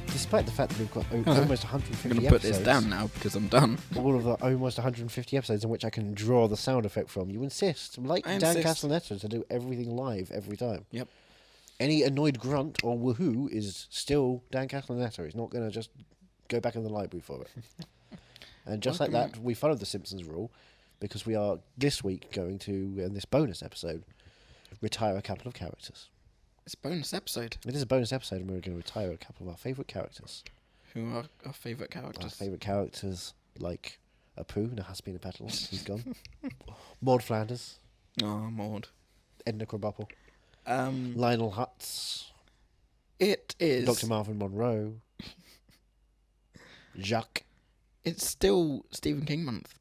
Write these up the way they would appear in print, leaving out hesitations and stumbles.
Despite the fact that we've got almost 150 I'm going to put this down now because I'm done. All of the almost 150 episodes in which I can draw the sound effect from. You insist, like Dan Castellaneta, to do everything live every time. Yep. Any annoyed grunt or woohoo is still Dan Castellaneta. He's not going to just go back in the library for it. And just like that, we followed the Simpsons rule because we are this week going to, in this bonus episode, retire a couple of characters. It's a bonus episode. It is a bonus episode, and we're going to retire a couple of our favourite characters. Who are our favourite characters? Our favourite characters, like Apu, Nahaspina Petals, he's gone. Maud Flanders. Oh, Maud. Edna Krabappel. Lionel Hutz. It is... Dr. Marvin Monroe. Jacques. It's still Stephen King month.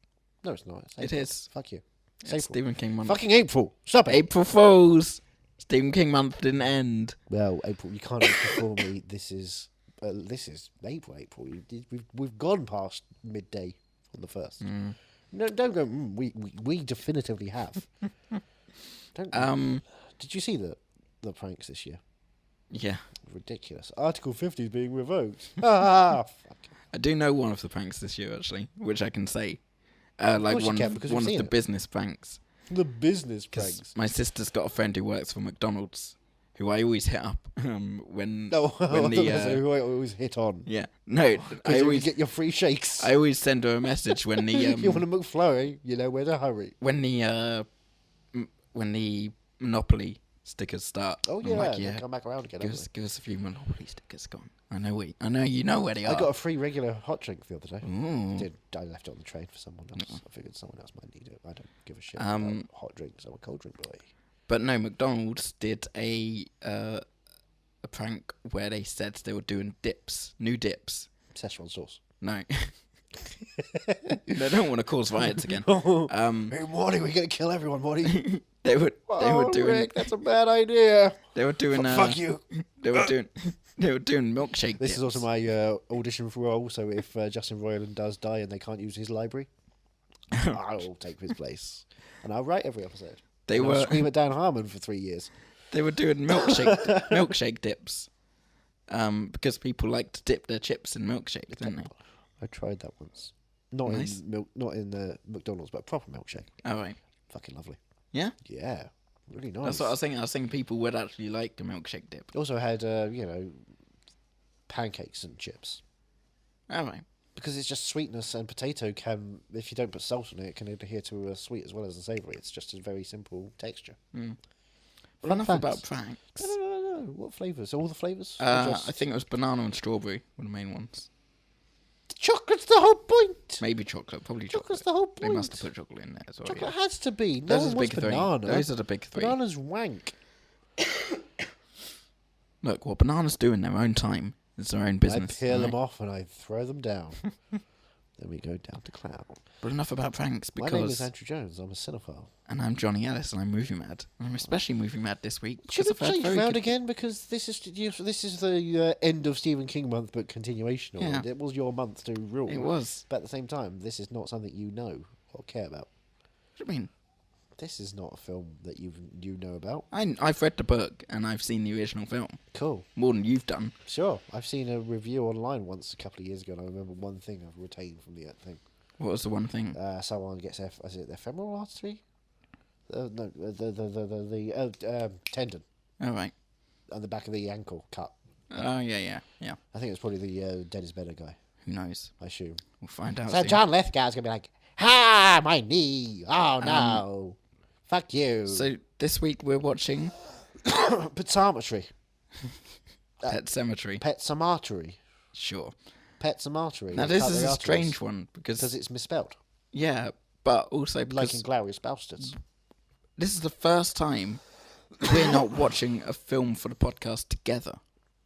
No, it's not. It is. Fuck you. It's Stephen King month. Fucking April. Stop it. April Fools. Stephen King month didn't end. Well, April, you can't April fool me. This is April. We've gone past midday on the 1st. No, don't go. We definitively have. Don't. Did you see the pranks this year? Yeah. Ridiculous. Article 50 is being revoked. Fuck. I do know one of the pranks this year actually, which I can say. Like one of the business pranks. The business pranks. My sister's got a friend who works for McDonald's, who I always hit up when who the I always hit on. Yeah, no, I always get your free shakes. I always send her a message when the you want a McFlurry, you know where to hurry. When the Monopoly stickers start. Oh yeah, like, yeah. Come back around again. Give us a few Monopoly stickers. Go on. I know you know where they are. I got a free regular hot drink the other day. Ooh. I left it on the train for someone else. I figured someone else might need it. I don't give a shit about hot drinks. I'm a cold drink boy. But no, McDonald's did a prank where they said they were doing new dips. Szechuan sauce. No. They don't want to cause riots again. Hey, Morty, we're going to kill everyone, Morty. They were doing. Rick, that's a bad idea. They were doing. Fuck you. They were doing milkshake. This dips. is also my audition for role. So if Justin Roiland does die and they can't use his library, I'll take his place and I'll write every episode. I'll scream at Dan Harmon for 3 years. They were doing milkshake dips, because people like to dip their chips in milkshake, don't they? I tried that once. Not in McDonald's, but a proper milkshake. Oh right. Fucking lovely. Yeah. Yeah. Really nice. That's what I was thinking. I was thinking people would actually like a milkshake dip. Also had pancakes and chips. All right. Because it's just sweetness, and potato can, if you don't put salt in it, can adhere to a sweet as well as a savoury. It's just a very simple texture. Well, enough about pranks. No. What flavours? All the flavours? I think it was banana and strawberry were the main ones. Chocolate's the whole point. Maybe chocolate. Probably chocolate. Chocolate's the whole point. They must have put chocolate in there as well. Chocolate has to be. Those are the big banana. three. Those are the big three. Banana's wank. Look, what bananas do in their own time is their own business. I peel them off and I throw them down. Then we go down to clown. But enough about pranks, because... My name is Andrew Jones. I'm a cinephile. And I'm Johnny Ellis, and I'm movie mad. And I'm especially movie mad this week. Should have changed round again, because this is the end of Stephen King month, but continuation of it. It was your month to rule. It was. But at the same time, this is not something you know or care about. What do you mean? This is not a film that you know about. I've read the book, and I've seen the original film. Cool. More than you've done. Sure. I've seen a review online once a couple of years ago, and I remember one thing I've retained from the thing. What was the one thing? Someone gets the femoral artery? No, the tendon. Oh, right. On the back of the ankle cut. Oh, yeah. I think it's probably the Dennis Benner guy. Who knows? I assume. We'll find out. So John Lithgow's going to be like, ha, my knee. Oh, no. Fuck you. So this week we're watching... Pet Semetary. Pet Semetary. Pet Semetary. Sure. Pet Semetary. Now this is a strange one, because it's misspelled. Yeah, but also because... Like Inglorious Bastards. This is the first time we're not watching a film for the podcast together.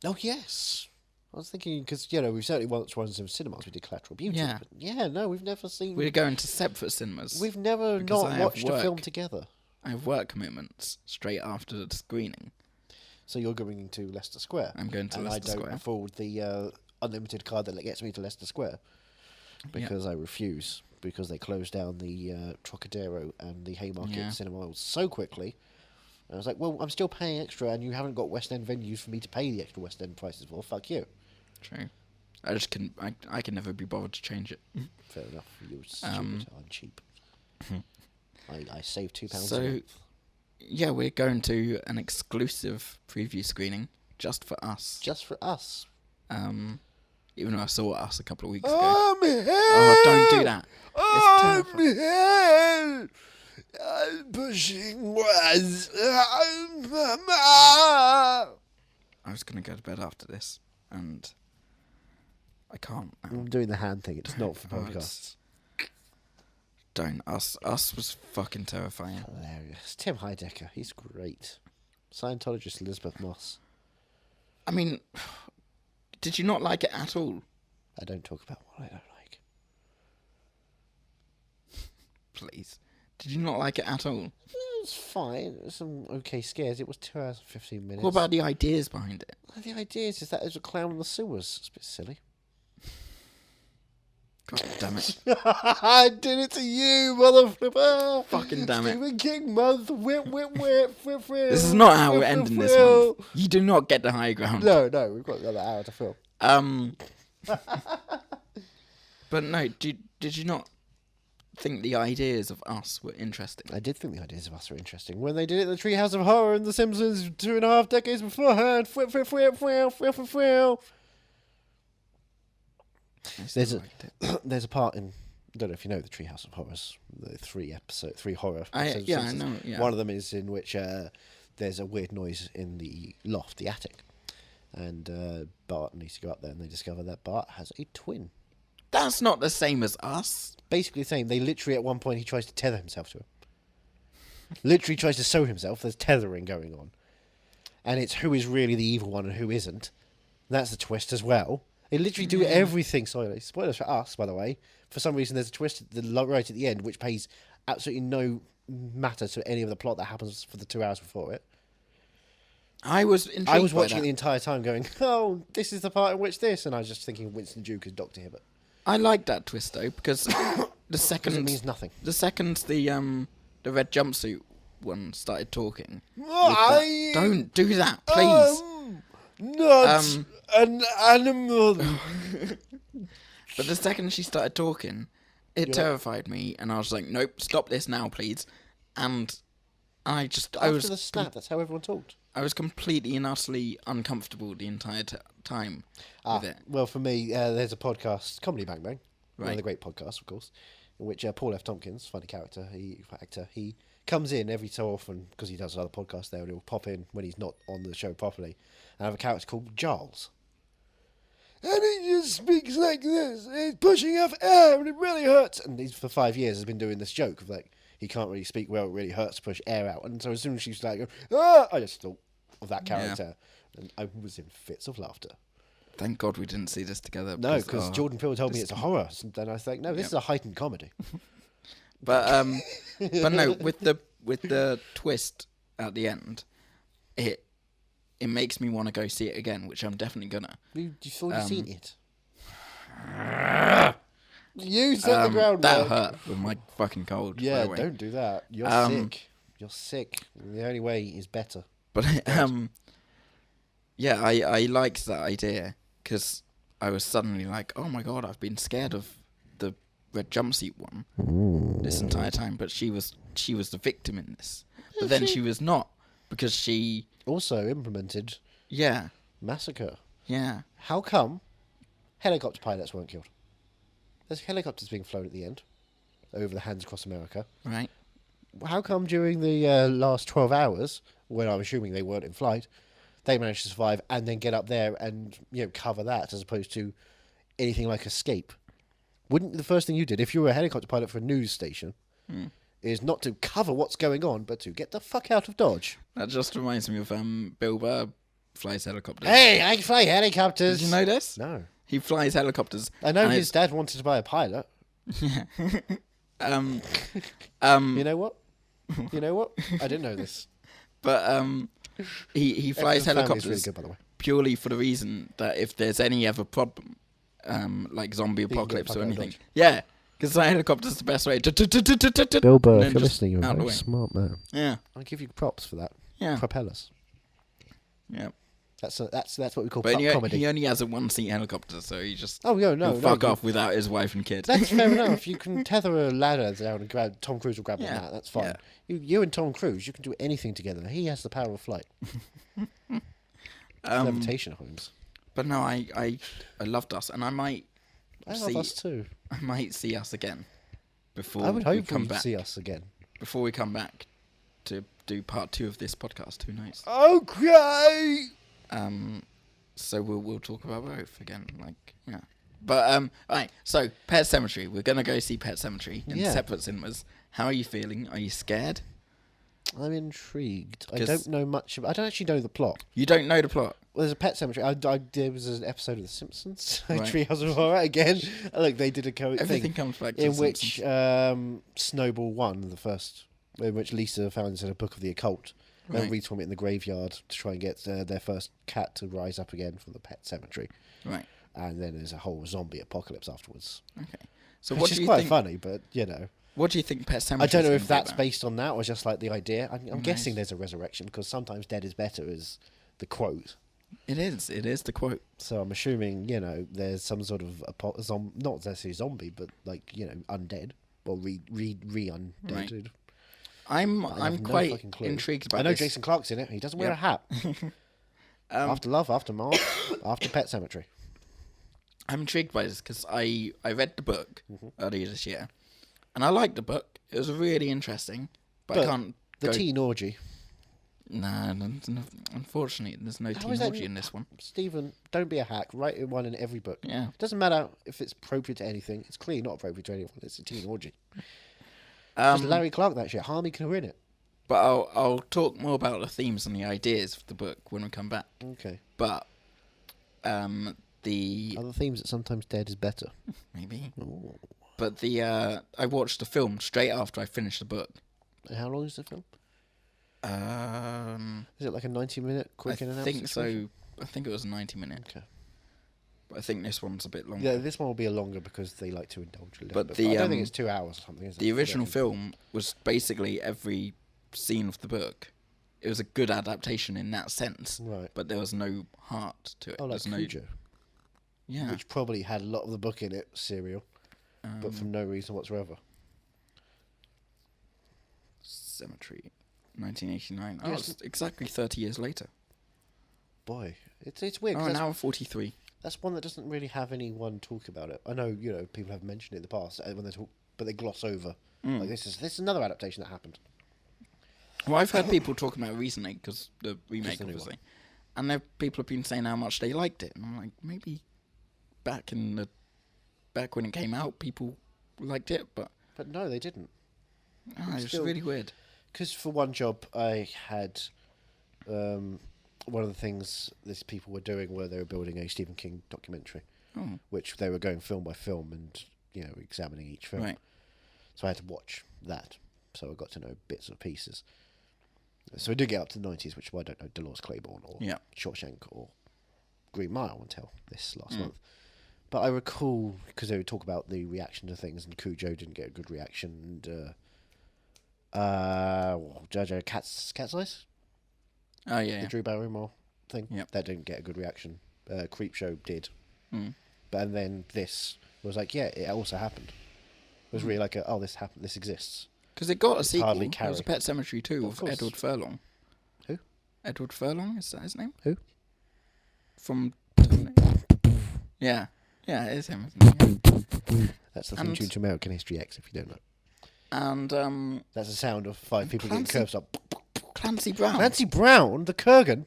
Oh, yes. I was thinking, because, we've certainly watched ones in cinemas. We did Collateral Beauty. Yeah. But we've never seen... We're going to separate cinemas. We've never not watched a film together. I have work commitments straight after the screening. So you're going to Leicester Square. I'm going to Leicester Square. And I don't afford the unlimited card that gets me to Leicester Square. because I refuse. Because they closed down the Trocadero and the Haymarket cinema so quickly. And I was like, well, I'm still paying extra, and you haven't got West End venues for me to pay the extra West End prices for. Fuck you. True. I just can. I can never be bothered to change it. Fair enough. You're stupid. I'm cheap. I save £2 a So, month. yeah, we're going to an exclusive preview screening just for us. Just for us. Even though I saw us a couple of weeks ago. Oh, my head! Oh, don't do that. Oh, It's my head! I'm pushing was. I was going to go to bed after this, and I can't now. I'm doing the hand thing. It's not for Oh, podcasts. Don't. Us was fucking terrifying. Hilarious. Tim Heidecker. He's great. Scientologist Elizabeth Moss. I mean, did you not like it at all? I don't talk about what I don't like. Please. Did you not like it at all? It was fine. It was some okay scares. It was 2 hours and 15 minutes. What about the ideas behind it? The idea is that there's a clown in the sewers. It's a bit silly. God damn it. I did it to you, mother flipper. Fucking damn it. Stephen King month. Whip, whip, whip, whip, whip. This is not how we're ending this month. You do not get the high ground. No, we've got another hour to fill. But no, did you not think the ideas of us were interesting? I did think the ideas of us were interesting. When they did it in the Treehouse of Horror and The Simpsons 2.5 decades beforehand. Whip, whip, whip, whip, whip, whip, whip. There's a part in, I don't know if you know the Treehouse of Horrors, the 3 horror episodes. I know. Yeah. One of them is in which there's a weird noise in the loft, the attic, and Bart needs to go up there, and they discover that Bart has a twin. That's not the same as us. Basically the same. They literally, at one point, he tries to tether himself to him. Literally tries to sew himself. There's tethering going on, and it's who is really the evil one and who isn't. That's the twist as well. They literally do everything. Sorry, spoilers for us, by the way. For some reason, there's a twist right at the end, which pays absolutely no matter to any of the plot that happens for the 2 hours before it. I was intrigued. I was by watching that. it the entire time, going, "Oh, this is the part in which this," and I was just thinking Winston Duke as Dr. Hibbert. I liked that twist though because the Because second it means nothing. the second the red jumpsuit one started talking. Don't do that, please. Not an animal. But the second she started talking, it terrified me, and I was like, "Nope, stop this now, please." And I After the snap, that's how everyone talked. I was completely and utterly uncomfortable the entire time with it. Well, for me, there's a podcast, Comedy Bang Bang, one of Right. the great podcasts, of course, in which Paul F. Tompkins, funny actor, he comes in every so often because he does another podcast there, and he'll pop in when he's not on the show properly, and have a character called Giles. And he just speaks like this. He's pushing off air, and it really hurts. And he's for 5 years has been doing this joke of like he can't really speak well. It really hurts to push air out. And so as soon as she's like, I just thought of that character, and I was in fits of laughter. Thank God we didn't see this together. No, because Jordan Peele told me it's a horror, and then I think, no, this is a heightened comedy. But no, with the twist at the end, it makes me want to go see it again, which I'm definitely gonna. You've already seen it. You set the groundwork. That hurt with my fucking cold. Yeah, by the way. don't do that. You're sick. You're sick. The only way is better. But yeah, I liked that idea because I was suddenly like, oh my God, I've been scared of the red jumpsuit one this entire time. But she was the victim in this. But then she was not because she Also implemented massacre. Yeah. How come helicopter pilots weren't killed? There's helicopters being flown at the end over the hands across America. Right. How come during the last 12 hours, when I'm assuming they weren't in flight, they managed to survive and then get up there and cover that as opposed to anything like escape? Wouldn't the first thing you did if you were a helicopter pilot for a news station is not to cover what's going on, but to get the fuck out of Dodge? That just reminds me of Bill Burr flies helicopters. Hey, I fly helicopters. Did you know this? No. He flies helicopters. I know his dad wanted to buy a pilot. Yeah. You know what? I didn't know this. But he flies Everything's helicopters really good, by the way. purely for the reason that if there's any ever problem, like zombie can get apocalypse the or fuck out of anything. Dodge. Yeah, because the helicopter's the best way. Bilbo, And if then you're just listening, you're a out the very way. smart man. Yeah, I give you props for that. yeah, Propellers. yeah. That's what we call But comedy. he only has a one-seat helicopter, so he just Oh no, he'll fuck off without his wife and kid. That's fair enough. You can tether a ladder down and grab. Tom Cruise will grab on Yeah, that. That's fine. yeah. You and Tom Cruise, you can do anything together. He has the power of flight. Levitation, Holmes. But no, I loved us, and I might love us too. I might see us again before I would we hope come we back. see us again. Before we come back to do part 2 of this podcast. Who knows? Okay. So we'll talk about both again, yeah. But alright. So Pet Semetary, we're gonna go see Pet Semetary in separate cinemas. How are you feeling? Are you scared? I'm intrigued. I don't know much. I don't actually know the plot. You don't know the plot. Well, there's a Pet Semetary. There was an episode of The Simpsons. Right. Treehouse of Horror again. Look, they did a Everything thing comes back to in The which Simpsons. Snowball won the first, in which Lisa found inside a book of the occult. Right. And Reed from it in the graveyard to try and get their first cat to rise up again from the Pet Semetary. Right. And then there's a whole zombie apocalypse afterwards. Okay. So Which what is do you quite think? funny, but you know. What do you think Pet Semetary? I don't know if that's based on that or just like the idea. I'm Nice. guessing there's a resurrection because sometimes dead is better is the quote. It is. It is the quote. So I'm assuming, there's some sort of not necessarily zombie, but like, undead or re-undead. Right. I'm quite intrigued by I know this. Jason Clarke's in it. He doesn't wear a hat. After Love, After Mark, after Pet Semetary. I'm intrigued by this because I read the book earlier this year, and I liked the book. It was really interesting, but I can't. The teen orgy. Nah, unfortunately, there's no teen orgy in this one. Stephen, don't be a hack. Write one in every book. Yeah. Doesn't matter if it's appropriate to anything. It's clearly not appropriate to anyone. It's a teen orgy. Just Larry Clark that shit. Harmony can win it. But I'll talk more about the themes and the ideas of the book when we come back. Okay. But the other themes that sometimes dead is better. Maybe. Ooh. But I watched the film straight after I finished the book. And how long is the film? Is it like a 90-minute quick in and out? I think so. I think it was a 90-minute. Okay. But I think this one's a bit longer. Yeah, this one will be a longer because they like to indulge a little But bit. I don't think it's 2 hours or something. Is it? The original film was basically every scene of the book. It was a good adaptation in that sense. Right. But there was no heart to it. Oh, like There's Cujo. Yeah. Which probably had a lot of the book in it, serial, but for no reason whatsoever. Semetary, 1989. Oh, Yes. it's exactly 30 years later. Boy, it's weird. Oh, now 43. That's one that doesn't really have anyone talk about it. I know, people have mentioned it in the past when they talk, but they gloss over. Like this is another adaptation that happened. Well, I've heard people talking about it recently because the remake, the new obviously, and people have been saying how much they liked it, and I'm like, maybe back when it came out, people liked it, but no, they didn't. It was really weird. Because for one job, I had one of the things these people were doing where they were building a Stephen King documentary, which they were going film by film and examining each film. Right. So I had to watch that. So I got to know bits and pieces. So we did get up to the 90s, which I don't know, Dolores Claiborne or Shawshank or Green Mile until this last month. But I recall, because they would talk about the reaction to things, and Cujo didn't get a good reaction, and Jojo Cat's Eyes? Oh, yeah. The Drew Barrymore thing? Yep. That didn't get a good reaction. Creepshow did. But and then this was like, yeah, it also happened. It was really like, this happened, this exists. Because it got a sequel. hardly It was a Pet Semetary 2 of course. Edward Furlong. Who? Edward Furlong, is that his name? Who? From... Yeah. Yeah, it is him, isn't it? Yeah. That's the theme tune to American History X, if you don't know. And, That's the sound of 5 people getting Clancy- curves up. Clancy Brown. Clancy Brown? The Kurgan?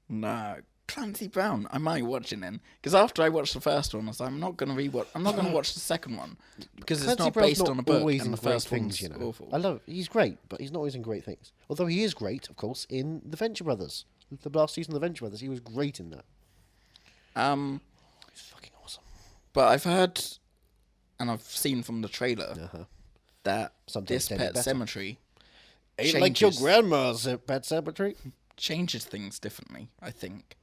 No, Clancy Brown. I might watch it then, because after I watched the first one, I was like, I'm not going to watch the second one because it's Clancy not Brown's based not on a book, always and in the great first things, one's awful. I love it. He's great, but he's not always in great things. Although he is great, of course, in The Venture Brothers. The last season of The Venture Brothers, he was great in that. He's fucking awesome. But I've heard, and I've seen from the trailer, that Sometimes this dead Pet is better. Semetary Ain't like your changes- grandma's Pet Semetary. changes things differently, I think.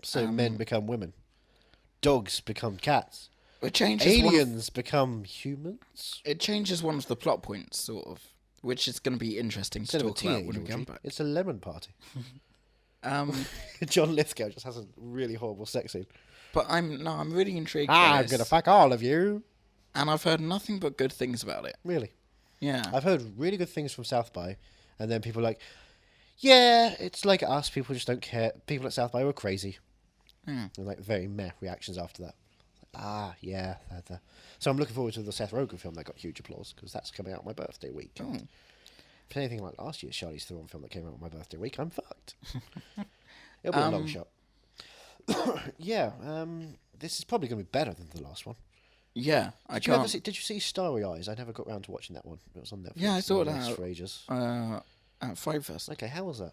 So men become women. Dogs become cats. It changes Aliens become humans. it changes one of the plot points, sort of, which is going to be interesting Instead to of a talk about teenage when we come orgy, back. it's a lemon party. But John Lithgow just has a really horrible sex scene. I'm really intrigued by I'm this. gonna fuck all of you. And I've heard nothing but good things about it. Really? Yeah. I've heard really good things from South by, and then people are like, yeah, it's like us. People just don't care. People at South by were crazy. Yeah. And like very meh reactions after that. Yeah. So I'm looking forward to the Seth Rogen film that got huge applause because that's coming out on my birthday week. Oh. And if it's anything like last year's Charlize Theron film that came out on my birthday week, I'm fucked. It'll be a long shot. Yeah, this is probably going to be better than the last one. Yeah, Did you see Starry Eyes? I never got around to watching that one. It was on Netflix. Yeah, I saw and that. for ages. At Five Fest. Okay, how was that?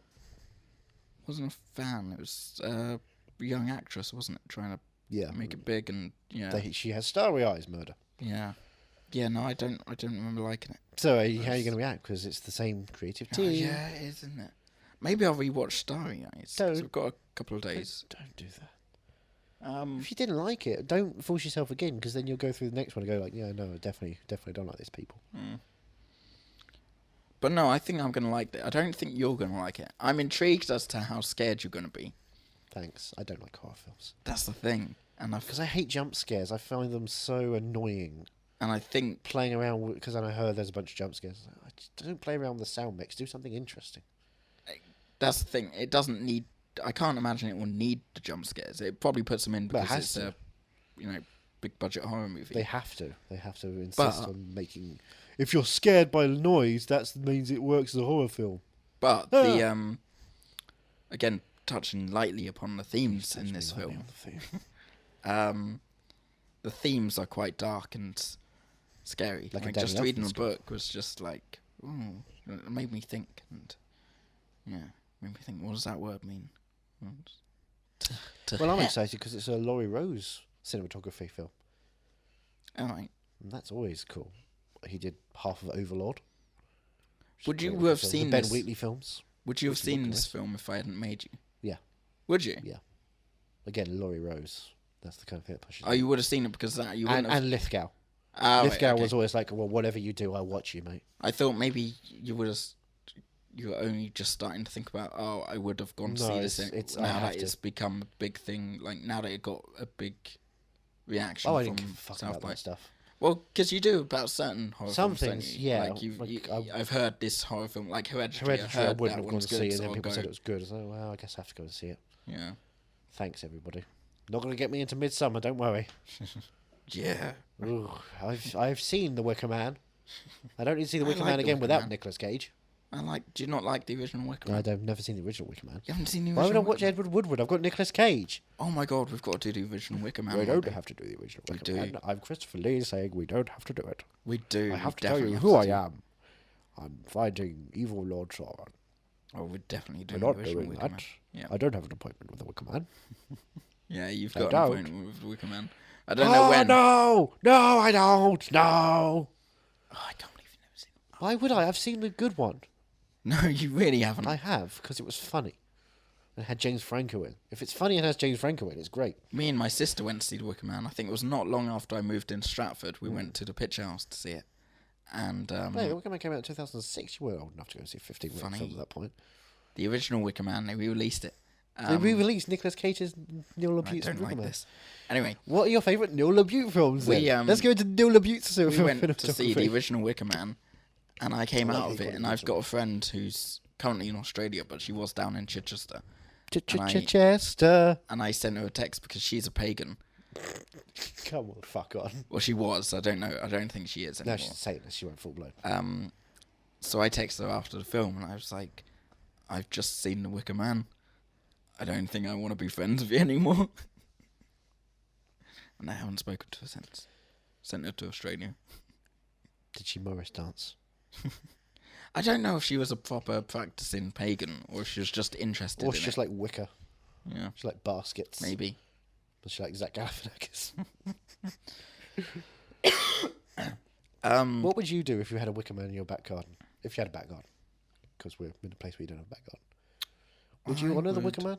Wasn't a fan. It was a young actress, wasn't it? Trying to make it big and She has Starry Eyes murder. Yeah. Yeah, no, I don't remember liking it. So how are you going to react? Because it's the same creative team. Yeah, it is, isn't it? Maybe I'll rewatch Starry Eyes. Don't. 'Cause we've got a couple of days. Don't do that. If you didn't like it, don't force yourself again, because then you'll go through the next one and go like, yeah, no, definitely don't like this, people. But no, I think I'm going to like it. I don't think you're going to like it. I'm intrigued as to how scared you're going to be. Thanks. I don't like horror films. That's the thing. Because I hate jump scares. I find them so annoying. And I think playing around with, because I heard there's a bunch of jump scares. I just don't play around with the sound mix. Do something interesting. that's the thing. It doesn't need. I can't imagine it will need the jump scares. It probably puts them in because it's a, big budget horror movie. They have to. They have to insist on making. If you're scared by the noise, that means it works as a horror film. But the again, touching lightly upon the themes in this film, the themes are quite dark and scary. Like just reading the book was just like, it made me think, and made me think, what does that word mean? Well, I'm excited because it's a Laurie Rose cinematography film. All right. And that's always cool. He did half of Overlord. Would you have seen the Ben this? Wheatley films? Would you have seen this film if I hadn't made you? Yeah. Would you? Yeah. Again, Laurie Rose. That's the kind of thing that pushes. Oh, you would have seen it because that you wouldn't have... And Lithgow. Oh, Lithgow was always like, well, whatever you do, I'll watch you, mate. I thought maybe you would have. You were only just starting to think about. Oh, I would have gone to see this. Now that it's become a big thing, like now that it got a big reaction. I from didn't fuck South about by. that stuff. Well, because you do about certain horror Some films, things, don't you? yeah. Like I've heard this horror film, like Hereditary. Hereditary, I wouldn't have gone to see, and so then I'll people go. said it was good. I was like, well, I guess I have to go and see it. Yeah. Thanks, everybody. Not going to get me into Midsummer, don't worry. Yeah. Ooh, I've seen The Wicker Man. I don't need to see The Wicker like Man The again Wicker without Man. Nicolas Cage. Do you not like the original Wicker Man? I've never seen the original Wicker Man. You haven't seen the Why original would I watch Edward Woodward? I've got Nicolas Cage. Oh my god, we've got to do the original Wicker Man. We don't have to do the original We Wicker do. Man. I'm Christopher Lee saying we don't have to do it. We do. I have to We tell you definitely who have I to am. I'm fighting evil Lord Sauron. Oh, we're definitely We're doing not the original doing Wicker that. Man. Yeah. I don't have an appointment with the Wicker Man. Yeah, you've I got don't. an appointment with the Wicker Man. I don't know when. No, I don't. No. Oh, I can't believe you've never seen it. Why would I? I've seen the good one. No, you really haven't. I have, because it was funny. And it had James Franco in. If it's funny and has James Franco in, it's great. Me and my sister went to see The Wicker Man. I think it was not long after I moved into Stratford. We went to the Picture House to see it. And No, The Wicker Man came out in 2006. You weren't old enough to go see 15 minute Funny. films at that point. the original Wicker Man, they re-released it. They re-released Nicolas Cage's Neil I LaBute's don't Wicker like Man. this. Anyway, What are your favourite Neil LaBute films then? We, Let's go into Neil LaBute's we went to see the original Wicker Man, and I came I like out how of you it, got and it I've got a friend who's currently in Australia, but she was down in Chichester. Chester. And I sent her a text because she's a pagan. Come on, fuck on. Well, she was. I don't know. I don't think she is No, anymore. she's a Satanist. She went full blown. So I texted her after the film, and I was like, I've just seen The Wicker Man. I don't think I want to be friends with you anymore. And I haven't spoken to her since. Sent her to Australia. Did she Morris dance? I don't know if she was a proper practicing pagan, or if she was just interested Or in she's it. just like Wicker. Yeah, She's like baskets. maybe. But she's like Zach Galifianakis. What would you do if you had a Wicker Man in your back garden? If you had a back garden? Because we're in a place where you don't have a back garden. Would you I honour the would. Wicker Man?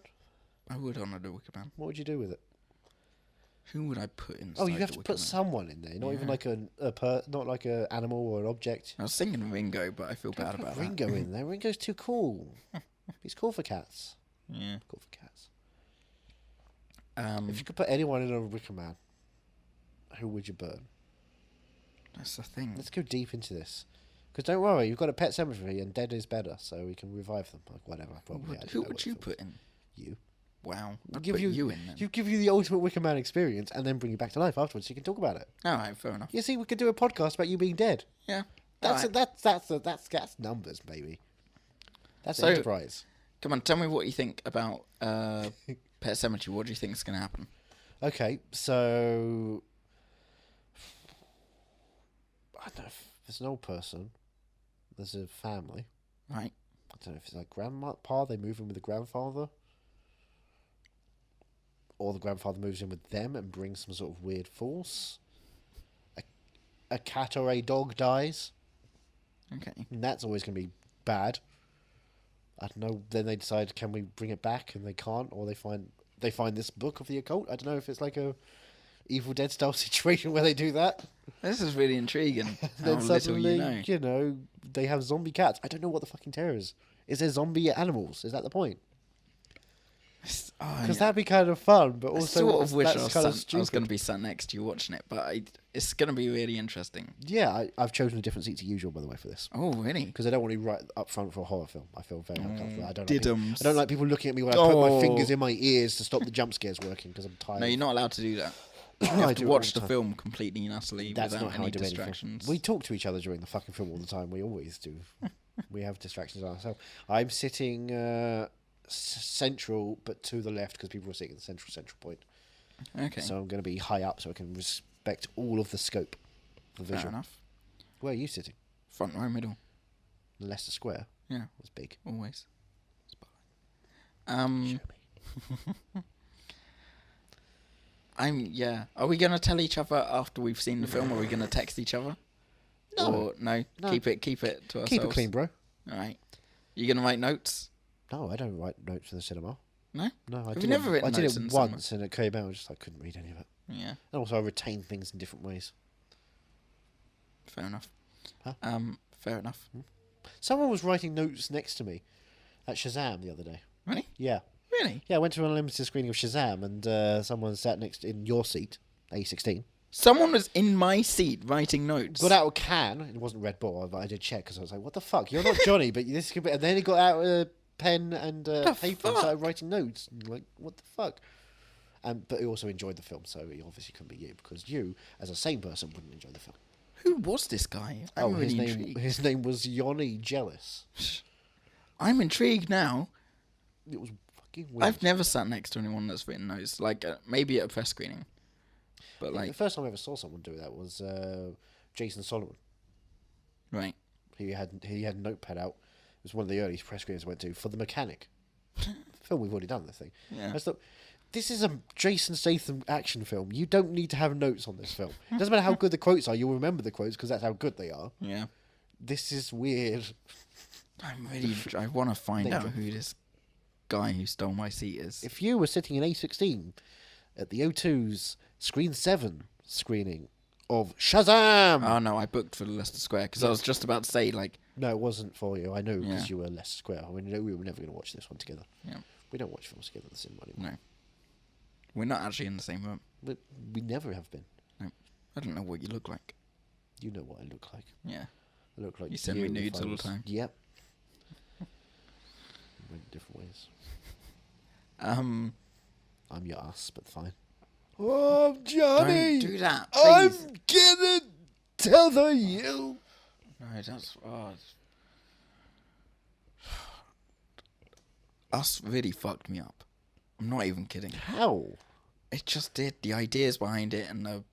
I would honour The Wicker Man. What would you do with it? Who would I put inside? Oh, you have the to Wicker put Man? someone in there, not even like not like a animal or an object. I was thinking Ringo, but I feel Don't bad put about Ringo that. in there. Ringo's too cool. He's cool for cats. Yeah. Cool for cats. Um, If you could put anyone in a Wicker Man, who would you burn? that's the thing. Let's go deep into this. Because don't worry, you've got a Pet Semetary and dead is better, so we can revive them. Like, whatever. Probably. Who would you put in? You. Wow. I'd Give put you in then. give you the ultimate Wicker Man experience and then bring you back to life afterwards so you can talk about it. Alright, fair enough. You see, we could do a podcast about you being dead. Yeah. That's Alright. that's numbers, baby. That's So- enterprise. Come on, tell me what you think about Pet Sematary. What do you think is going to happen? Okay, so I don't know if there's an old person. There's a family. Right. I don't know if it's like grandpa. They move in with the grandfather, or the grandfather moves in with them and brings some sort of weird force. A cat or a dog dies, Okay. and that's always going to be bad. I don't know. Then they decide, can we bring it back? And they can't, or they find this book of the occult. I don't know if it's like a Evil Dead style situation where they do that. This is really intriguing. How Then little suddenly, you know. they have zombie cats. I don't know what the fucking terror is. Is there zombie animals? Is that the point? Because that'd be kind of fun, but I also sort of wish I that's was, kind of I was stupid. going to be sat next to you watching it, but it's going to be really interesting. Yeah, I've chosen a different seat to usual, by the way, for this. Oh, really? Because I don't want to be right up front for a horror film. I feel very uncomfortable. I Diddums. don't like people looking at me when I put my Oh. fingers in my ears to stop the jump scares working because I'm tired. No, you're not allowed to do that. You I have do to it all watch the the time. film completely and utterly That's without not how I any do distractions. anything. We talk to each other during the fucking film all the time. We always do. We have distractions ourselves. I'm sitting central, but to the left because people are sitting at the central point. Okay, So I'm going to be high up so I can respect all of the scope of the fair visual. enough. Where are you sitting? Front row, middle. Leicester Square. Yeah, It's big. always. Show me. Yeah. Are we gonna tell each other after we've seen the film? Or are we gonna text each other? No. Or no? No. Keep it to ourselves. Keep it clean, bro. All right. You gonna write notes? No, I don't write notes for the cinema. No. No, I Have did you never it. written I did notes it in cinema? once, and it came out. I couldn't read any of it. Yeah. And also, I retain things in different ways. Fair enough. Huh? Fair enough. Someone was writing notes next to me at Shazam the other day. Really? Yeah, Really? yeah. I went to an unlimited screening of Shazam, and someone sat next in your seat, A16. Someone was in my seat writing notes. Got out a can. It wasn't Red Bull, but I did check because I was like, "What the fuck? You're not Johnny." But this could be. And then he got out a pen and paper and started writing notes. And like, what the fuck? But he also enjoyed the film, so he obviously couldn't be you because you, as a sane person, wouldn't enjoy the film. Who was this guy? I'm really his intrigued. his name was Yoni Jealous. I'm intrigued now. It was fucking weird. I've never sat next to anyone that's written notes. Like maybe at a press screening, but The like first time I ever saw someone do that was Jason Solomon. right. He had a notepad out. It was one of the early press screenings I went to for The Mechanic. Film we've already done, I think. Yeah. I just thought, this is a Jason Statham action film. You don't need to have notes on this film. It doesn't matter how good the quotes are. You'll remember the quotes because that's how good they are. Yeah. This is weird. I want to find Name out drop. who this guy who stole my seat is. If you were sitting in A16 at the O2's Screen 7 screening of Shazam... Oh no, I booked for the Leicester Square because I was just about to say like, No, it wasn't for you. I knew because Yeah. you were Leicester Square. I mean, we were never going to watch this one together. yeah, We don't watch films together at the cinema anymore. no, we're not actually in the same room. But we never have been. I don't know what you look like. You know what I look like. Yeah. I look like You send me if nudes I all the was- time. Yep. In different ways. Um, I'm your ass, but fine. Oh, Johnny! don't do that, I'm please. gonna tether you. No, that's us really fucked me up. I'm not even kidding. How? It just did. The ideas behind it and the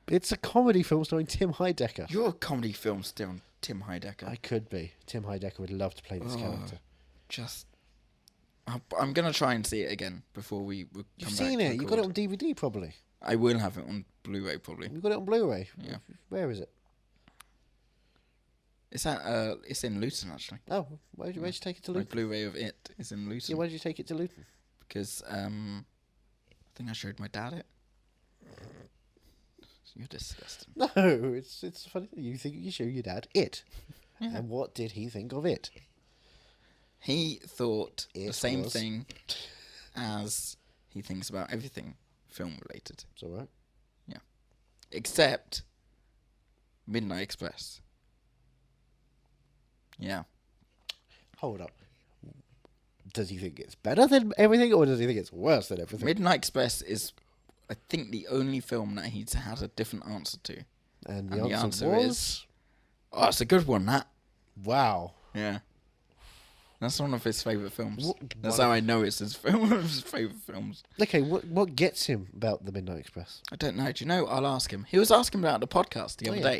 It's a comedy film starring Tim Heidecker. you're a comedy film still, Tim Heidecker. I could be. Tim Heidecker would love to play this Oh. character. Just, I'm gonna try and see it again before we come You've back seen to it. You got it record. on DVD, probably. I will have it on Blu-ray probably. You got it on Blu-ray. Yeah. Where is it? It's it's in Luton actually. Oh, where'd you take it to My Luton? Blu-ray of it is in Yeah, Luton why did you take it to Luton? because I think I showed my dad it. You're disgusting. No, it's funny. You think you show your dad it. Yeah. And what did he think of it? He thought the It same was- thing as he thinks about everything film related. It's all right. Yeah. Except Midnight Express. Yeah. Hold up. Does he think it's better than everything, or does he think it's worse than everything? Midnight Express is, I think, the only film that he's had a different answer to. And And the answer was... Oh, it's a good one, that. Wow. Yeah. That's one of his favourite films. That's one how I know it's his one of his favourite films. Okay, what gets him about the Midnight Express? I don't know. Do you know? I'll ask him. He was asking about the podcast the other day.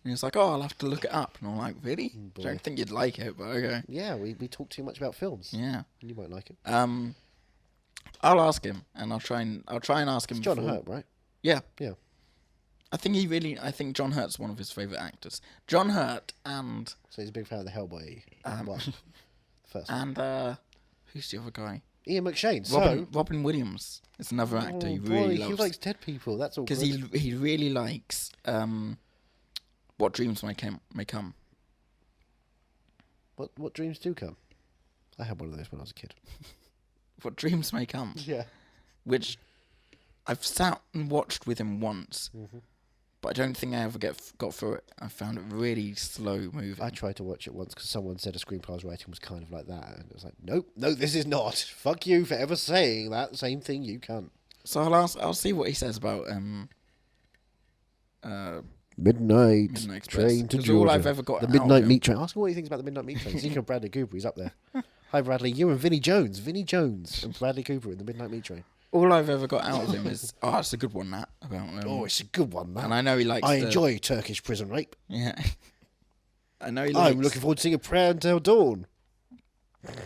And he was like, oh, I'll have to look it up. And I'm like, really? I don't think you'd like it, but okay. Yeah, we talk too much about films. Yeah. And you won't like it. I'll ask him, and I'll try and ask him. It's John before- Hurt, right? Yeah. Yeah. I think John Hurt's one of his favourite actors. John Hurt and So he's a big fan of the Hellboy. Well, the first one. and who's the other guy? Ian McShane. Robin Williams is another actor he boy, really he loves. likes dead people. That's all. Because he really likes What Dreams May Come. What dreams do come? I had one of those when I was a kid. What Dreams May Come. Yeah. Which I've sat and watched with him once, but I don't think I ever got through it. I found it really slow moving. I tried to watch it once because someone said a screenplay I was writing was kind of like that, and it was like, nope, no, this is not. Fuck you for ever saying that same thing. You can't. So I'll see what he says about Midnight Express. Train to 'Cause Georgia. all I've ever got the out Midnight of him- Meat Train. Ask him what he thinks about the Midnight Meat Train. Speaking of Bradley Cooper, he's up there. Hi Bradley, you and Vinnie Jones. Vinnie Jones and Bradley Cooper in the Midnight Meat Train. All I've ever got out of him is, oh, it's a good one, that. About Oh, it's a good one, man. and I know he likes I enjoy Turkish prison rape. Yeah. I know he likes... I'm looking forward to seeing a prayer until dawn.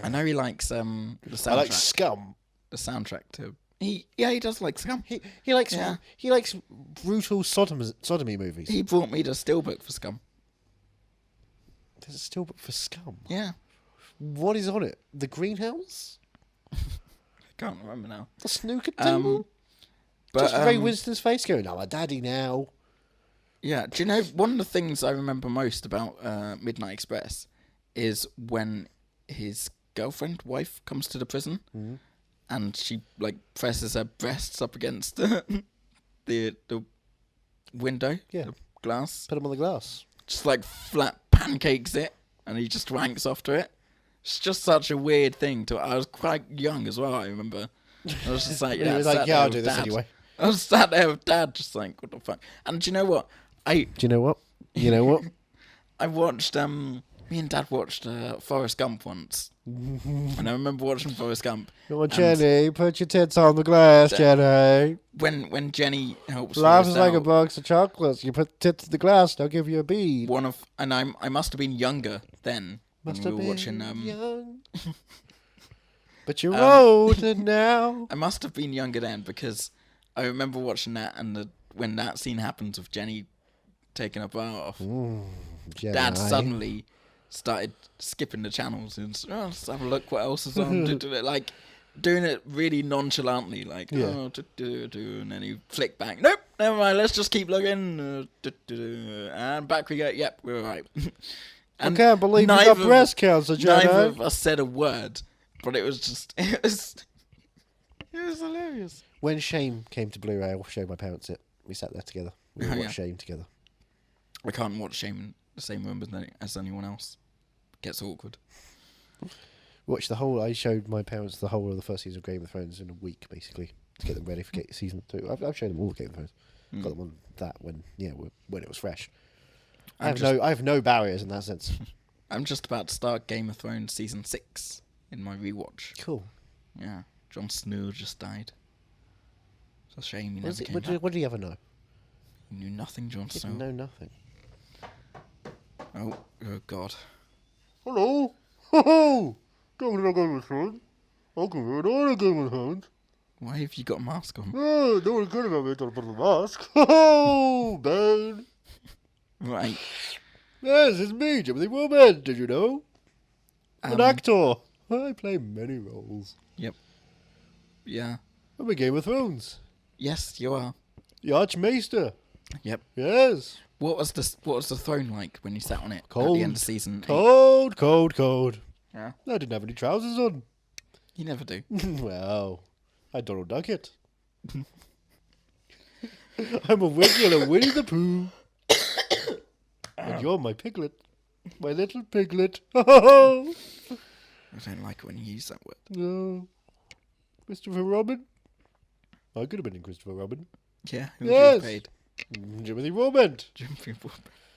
I know he likes the soundtrack. I like Scum. The soundtrack to... He does like Scum. He likes Yeah. he likes brutal sodomy movies. He brought me the steelbook for Scum. There's a steelbook for Scum. Yeah. What is on it? The greenhouse? I can't remember now. The snooker table? But Just Ray Winston's face going, I'm a daddy now. yeah, do you know one of the things I remember most about Midnight Express is when his wife comes to the prison, and she like presses her breasts up against the window, the glass, Put him on the glass. just like flat pancakes it, and he just wanks off to it. It's just such a weird thing to. I was quite young as well. I remember. I was just like, He was like, yeah, I'll do this anyway. I was sat there with Dad, just like, what the fuck? And do you know what? Do you know what? You know what? I watched. Me and Dad watched Forrest Gump once, and I remember watching Forrest Gump. Come on, Jenny, put your tits on the glass, Jenny. When Jenny helps Life Forrest is like a out, box of chocolates. You put tits in the glass, they'll give you a bead. I must have been younger then Must when have we were been watching. young. But you're older now. I must have been younger then because I remember watching that, and when that scene happens with Jenny taking her bra off, Jenny. Dad suddenly started skipping the channels and let's have a look what else is on. Like doing it really nonchalantly, like and then he flicked back. Nope, never mind. Let's just keep looking. And back we go. Yep, we're all right. I can't believe you got breast cancer, Jenny. Neither of us said a word, but it was hilarious. When Shame came to Blu-ray, I showed my parents it. We sat there together. We watched Shame together. I can't watch Shame in the same room as anyone else. It gets awkward. I showed my parents the whole of the first season of Game of Thrones in a week, basically, to get them ready for season 2. I've shown them all Game of Thrones. Got them on that when it was fresh. I have no barriers in that sense. I'm just about to start Game of Thrones season 6 in my rewatch. Cool. Yeah, Jon Snow just died. It's a shame he never came back. What did he ever know? He knew nothing, Jon He Snow. didn't know nothing. Oh God. Hello. Ho Don't know Game of Thrones. I can read all the Game of Thrones. Why have you got a mask on? Oh, no one cared about me until I put on the mask. Oh, man. Right. Yes, it's me, Timothy Woolman. Did you know? I'm an actor. I play many roles. Yep. Yeah. I'm in Game of Thrones. Yes, you are. The Archmaester. Yep. Yes. What was the throne like when you sat on it at Cold. the end of season 8? Cold, cold, cold. Yeah. I didn't have any trousers on. You never do. Well, I Donald Duck it. I'm a regular Winnie the Pooh. And you're my piglet. My little piglet. Oh, I don't like it when you use that word. no. Christopher Robin? I could have been in Christopher Robin. Yeah. Who Yes. paid? Jimothy Warmont. Jimmy Bob.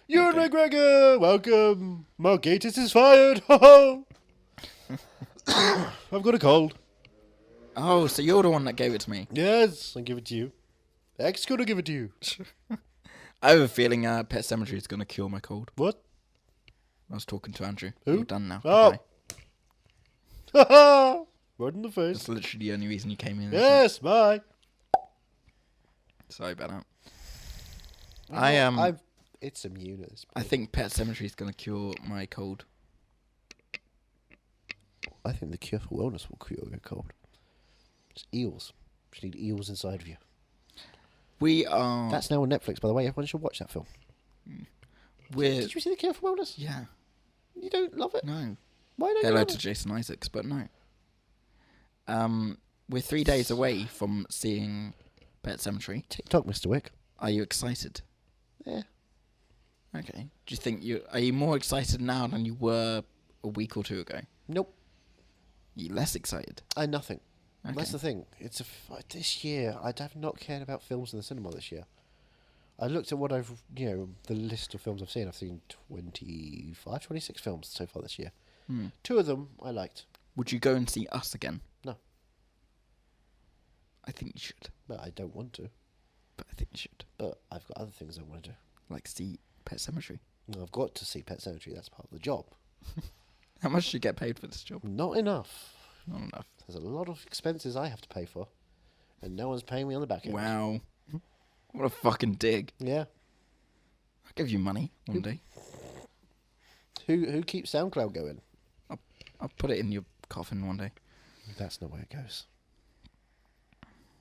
Ewan McGregor, welcome. Mark Gatiss is fired. Ho ho. I've got a cold. Oh, so you're the one that gave it to me. Yes, I'll give it to you. X gonna give it to you. I have a feeling Pet Sematary is going to cure my cold. What? I was talking to Andrew. Who? You're done now. Oh. Bye. Ha ha. Right in the face. That's literally the only reason you came in. Yes, bye. Sorry about that. It's immune at this I point. think Pet Sematary is going to cure my cold. I think the cure for wellness will cure your cold. It's eels. You need eels inside of you. We are. That's now on Netflix, by the way. Everyone should watch that film. We're. Did you see the cure for wellness? Yeah. You don't love it? No. Why don't you Hello love to it? Jason Isaacs, but no. We're 3 days away from seeing Pet Sematary. TikTok, Mr. Wick. Are you excited? Yeah. Okay. Do you think are you more excited now than you were a week or two ago? Nope. You less excited? Nothing. Okay. That's the thing. This year, I have not cared about films in the cinema this year. I looked at what the list of films I've seen. I've seen 25, 26 films so far this year. 2 of them I liked. Would you go and see Us again? No. I think you should. But I don't want to. But I think you should. But I've got other things I want to do. Like see Pet Sematary. No, I've got to see Pet Semetary. That's part of the job. How much do you get paid for this job? Not enough. Not enough. There's a lot of expenses I have to pay for. And no one's paying me on the back end. Wow. What a fucking dig. Yeah. I'll give you money one day. Who keeps SoundCloud going? I'll put it in your coffin one day. That's not where it goes.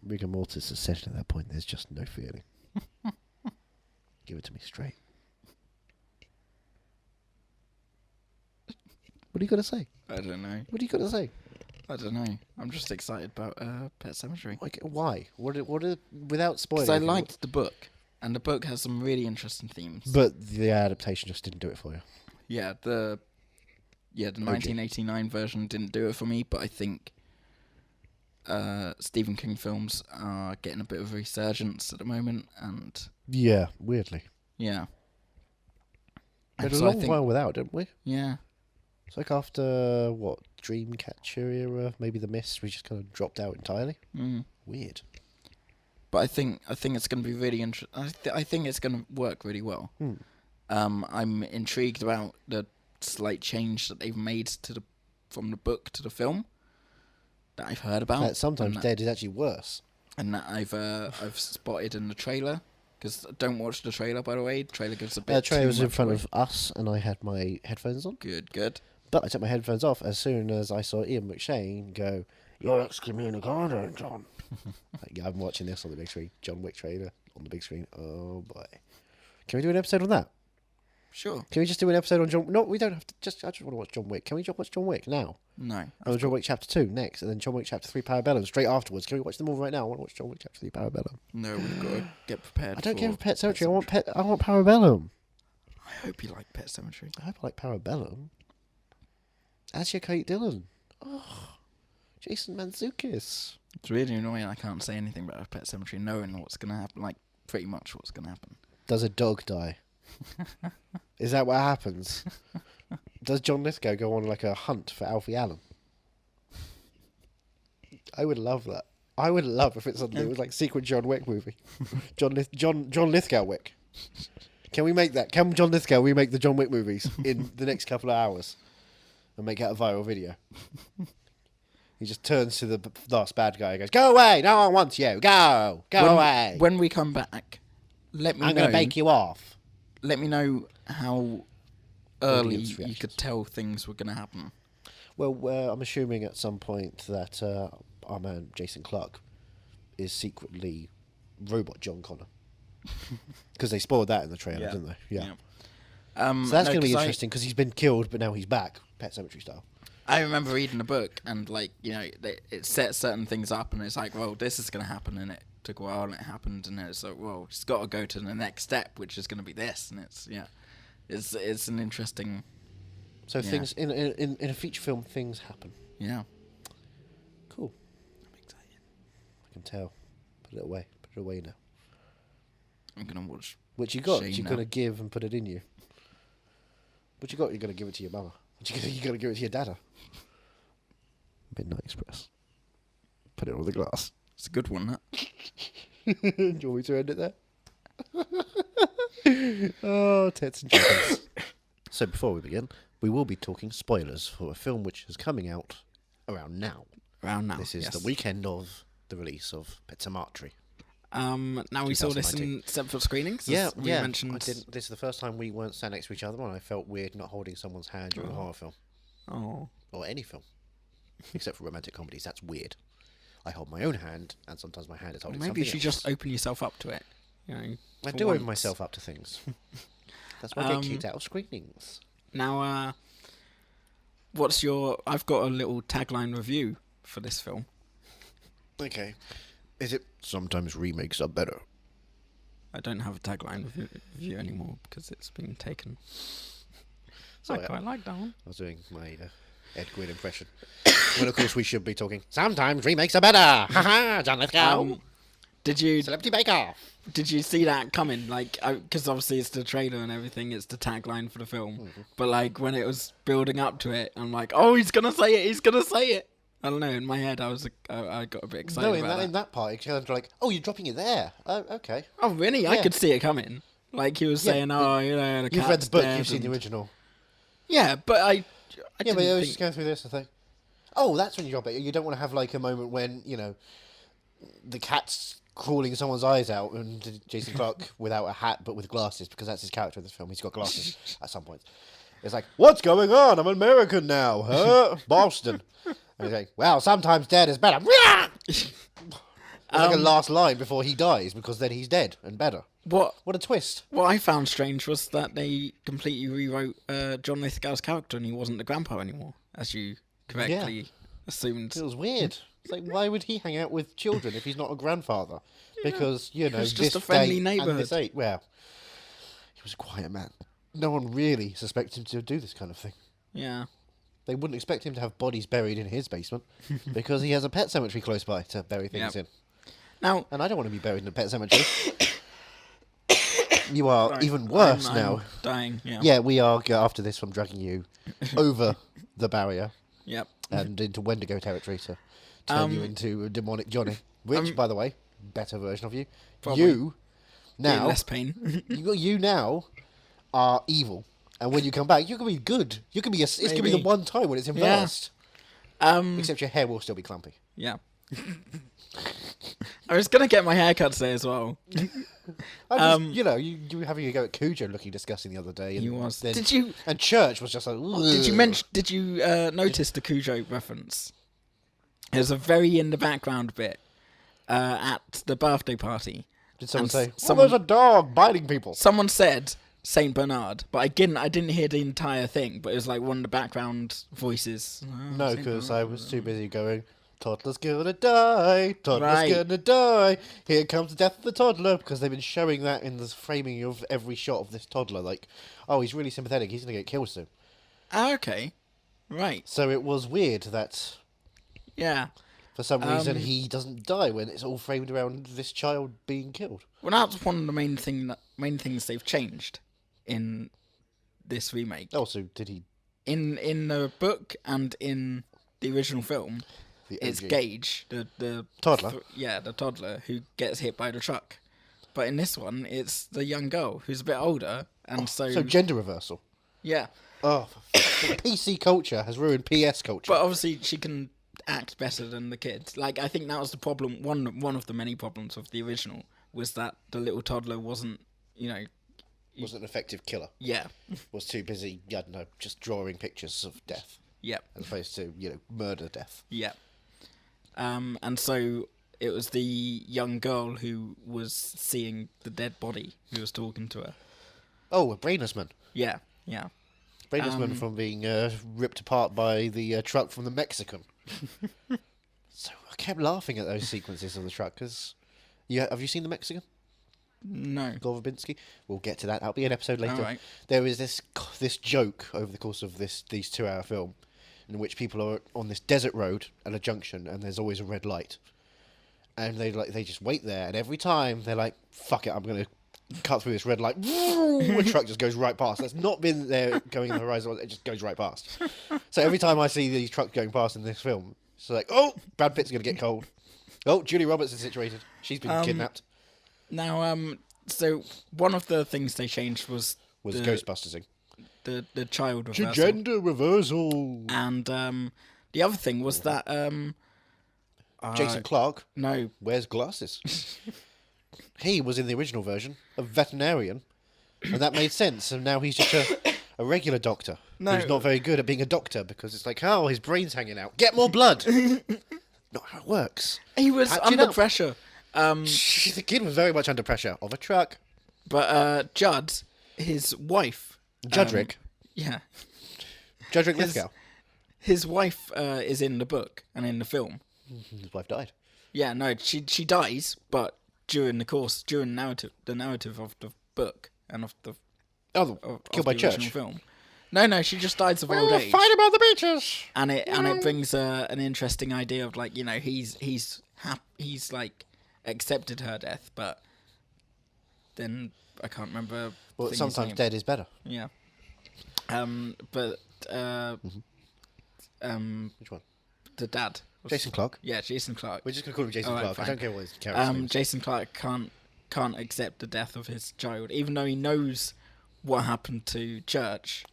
Rigor mortis has set at that point. There's just no feeling. Give it to me straight. What are you going to say? I don't know. What are you going to say? I don't know. I'm just excited about Pet Sematary. Like, why? Without spoiling? Because I anything, liked the book. And the book has some really interesting themes. But the adaptation just didn't do it for you. Yeah, the 1989 version didn't do it for me, but I think Stephen King films are getting a bit of a resurgence at the moment, and Yeah, weirdly. yeah. We had And a so I long think- while without, didn't we? Yeah, It's like after, Dreamcatcher era, maybe The Mist, we just kind of dropped out entirely. Weird. but I think it's going to be really interesting. I think it's going to work really well. I'm intrigued about the slight change that they've made from the book to the film that I've heard about. That sometimes and dead is actually worse. and that I've spotted in the trailer. Because don't watch the trailer, by the way. The trailer gives a bit. The trailer too was in much front away. of us, and I had my headphones on. Good. But I took my headphones off as soon as I saw Ian McShane go, "You're excommunicated, John." Like, yeah, I'm watching this on the big screen. John Wick trailer on the big screen. Oh boy. Can we do an episode on that? Sure. Can we just do an episode on John? No, we don't have to. I just want to watch John Wick. Can we just watch John Wick now? No. And John Wick Chapter 2 next, and then John Wick Chapter 3 Parabellum straight afterwards. Can we watch them all right now? I want to watch John Wick Chapter 3 Parabellum. No, we've got to get prepared. I don't for care for Pet Semetary. I want Parabellum. I hope you like Pet Sematary. I hope I like Parabellum. As your Kate Dillon. Oh, Jason Mantzoukas. It's really annoying. I can't say anything about Pet Sematary, knowing what's going to happen. Like pretty much what's going to happen. Does a dog die? Is that what happens? Does John Lithgow go on like a hunt for Alfie Allen? I would love that. I would love if it was like secret John Wick movie. John Lithgow Wick. Can we make that? Can John Lithgow remake the John Wick movies in the next couple of hours and make it a viral video? He just turns to the last bad guy and goes, "Go away! No one wants you. Go away. When we come back, let me know. I'm going to bake you off." Let me know how early Audience you reactions. could tell things were going to happen. Well, I'm assuming at some point that our man Jason Clarke is secretly robot John Connor. Because they spoiled that in the trailer, didn't they? Yeah. So that's no, going to be 'cause interesting because he's been killed, but now he's back, Pet Semetary style. I remember reading a book and it set certain things up and it's like, well, this is going to happen, and it took a while and it happened, and it's like, well, he's got to go to the next step, which is going to be this, and it's an interesting. So things in a feature film, things happen. Yeah. Cool. I'm excited. I can tell. Put it away. Put it away now. I'm gonna watch. Which you got? Shane You're now. gonna give and put it in you. What you got? You're gonna give it to your mama. You're gonna give it to your dada. Midnight Express. Put it on the glass. It's a good one, that. Do you want me to end it there? Oh, tits and chickens. So before we begin, we will be talking spoilers for a film which is coming out around now. Around now. This is the weekend of the release of Pet Semetary. Now we saw this in separate screenings. As we mentioned. This is the first time we weren't sat next to each other, and I felt weird not holding someone's hand during a horror film. Oh. Or any film. Except for romantic comedies. That's weird. I hold my own hand, and sometimes my hand is holding something Maybe you should else. just open yourself up to it. You know, I for do once. open myself up to things. That's why I get kicked out of screenings. Now, what's your... I've got a little tagline review for this film. Okay. Is it sometimes remakes are better? I don't have a tagline review anymore because it's been taken. Sorry, I quite like that one. I was doing my Ed Gwynn impression. When of course we should be talking, sometimes remakes are better! Haha, John Lithgow! Did you Celebrity Bake Off! Did you see that coming? Like, because obviously it's the trailer and everything, it's the tagline for the film. Mm-hmm. But like when it was building up to it, I'm like, oh, he's gonna say it! He's gonna say it! I don't know. In my head, I got a bit excited. No, about in that part, it's kind of like, oh, you're dropping it there. Oh, okay. Oh, really? I could see it coming. Like he was saying, oh, you know, the You've read the cat's book, dead you've seen the and- original. Yeah, but I Yeah, didn't but I was think... just going through this, I think. Oh, that's when you drop it. You don't want to have like a moment when, you know, the cat's crawling someone's eyes out and Jason Clarke without a hat but with glasses, because that's his character in this film. He's got glasses at some point. It's like, what's going on? I'm American now, huh? Boston. And he's like, well, sometimes dead is better. It's like a last line before he dies, because then he's dead and better. What a twist. What I found strange was that they completely rewrote John Lithgow's character and he wasn't the grandpa anymore, as you correctly assumed. It was weird. It's like, why would he hang out with children if he's not a grandfather? Because, you know, was this just a friendly day and neighbourhood. this age. Well, he was a quiet man. No one really suspected him to do this kind of thing. Yeah. They wouldn't expect him to have bodies buried in his basement because he has a pet cemetery close by to bury things in. Now, And I don't want to be buried in a pet cemetery. You are sorry, even worse I'm now. dying, yeah. Yeah, we are, after this, I'm dragging you over the barrier Yep. and into Wendigo territory to turn you into a demonic Johnny. Which, by the way, better version of you. Probably. You now, Less pain. you now are evil, and when you come back, you can be good. You can be it's gonna be the Maybe. one time when it's inversed. Except your hair will still be clumpy. Yeah. I was gonna get my haircut today as well. You know, you were having a go at Cujo looking disgusting the other day. And He was. then- Did you? And Church was just like. Did you notice the Cujo reference? There's a very in the background bit at the birthday party. Did someone and say? someone- there's a dog biting people. Someone said Saint Bernard, but I didn't hear the entire thing. But it was like one of the background voices. Oh, No, Saint because Bernard. I was too busy going, toddler's gonna die, toddler's Right. gonna die, here comes the death of the toddler, because they've been showing that in the framing of every shot of this toddler, like, oh, he's really sympathetic, he's gonna get killed soon. Ah, okay, right, So it was weird that, yeah. for some reason, he doesn't die when it's all framed around this child being killed. Well, that's one of the main things they've changed in this remake. Also, did he... In the book and in the original film, the it's OG Gage, the Toddler? the toddler who gets hit by the truck. But in this one, it's the young girl who's a bit older, and So gender reversal. yeah. Oh, PC culture has ruined PS culture. But obviously, she can act better than the kids. Like, I think that was the problem. One of the many problems of the original was that the little toddler wasn't, Wasn't an effective killer. yeah, Was too busy, I don't know, just drawing pictures of death. yeah, As opposed to, murder death. yeah. And so it was the young girl who was seeing the dead body who was talking to her. Oh, a brainless-man. Yeah. Brainless-man from being ripped apart by the truck from the Mexican. So I kept laughing at those sequences of the truck, because... have you seen the Mexican? No. Gore Verbinski? We'll get to that. That'll be an episode later. All right. There is this joke over the course of these 2-hour film, in which people are on this desert road at a junction, and there's always a red light, and they just wait there, and every time they're like, "Fuck it, I'm gonna cut through this red light." A truck just goes right past. That's not been there going on the horizon. It just goes right past. So every time I see these trucks going past in this film, it's like, oh, Brad Pitt's gonna get cold. Oh, Julie Roberts is situated. She's been kidnapped. Now, so one of the things they changed was Ghostbusters-ing. The child reversal. Gender reversal. And the other thing was that Jason Clarke no wears glasses. He was in the original version a veterinarian, and that made sense. And now he's just a regular doctor who's not very good at being a doctor, because it's like, oh, his brain's hanging out. Get more blood. Not how it works. He was Patch it under up. pressure. The kid was very much under pressure of a truck. But Judd, his wife... Judrick. Yeah. Judrick Lithgow. His wife is in the book and in the film. His wife died. Yeah, no, she dies, but during the narrative of the book and of the Killed by the church. original film. No, she just dies of old age. Fight about the beaches. And it brings an interesting idea of, like, you know, he's like accepted her death, but then I can't remember. Well, sometimes dead is better. Yeah. But Which one? the dad. Jason Clarke. Yeah, Jason Clarke. We're just gonna call him Jason Alright, Clarke. I fine. don't care what his character's name is. Jason Clarke can't accept the death of his child, even though he knows what happened to Church.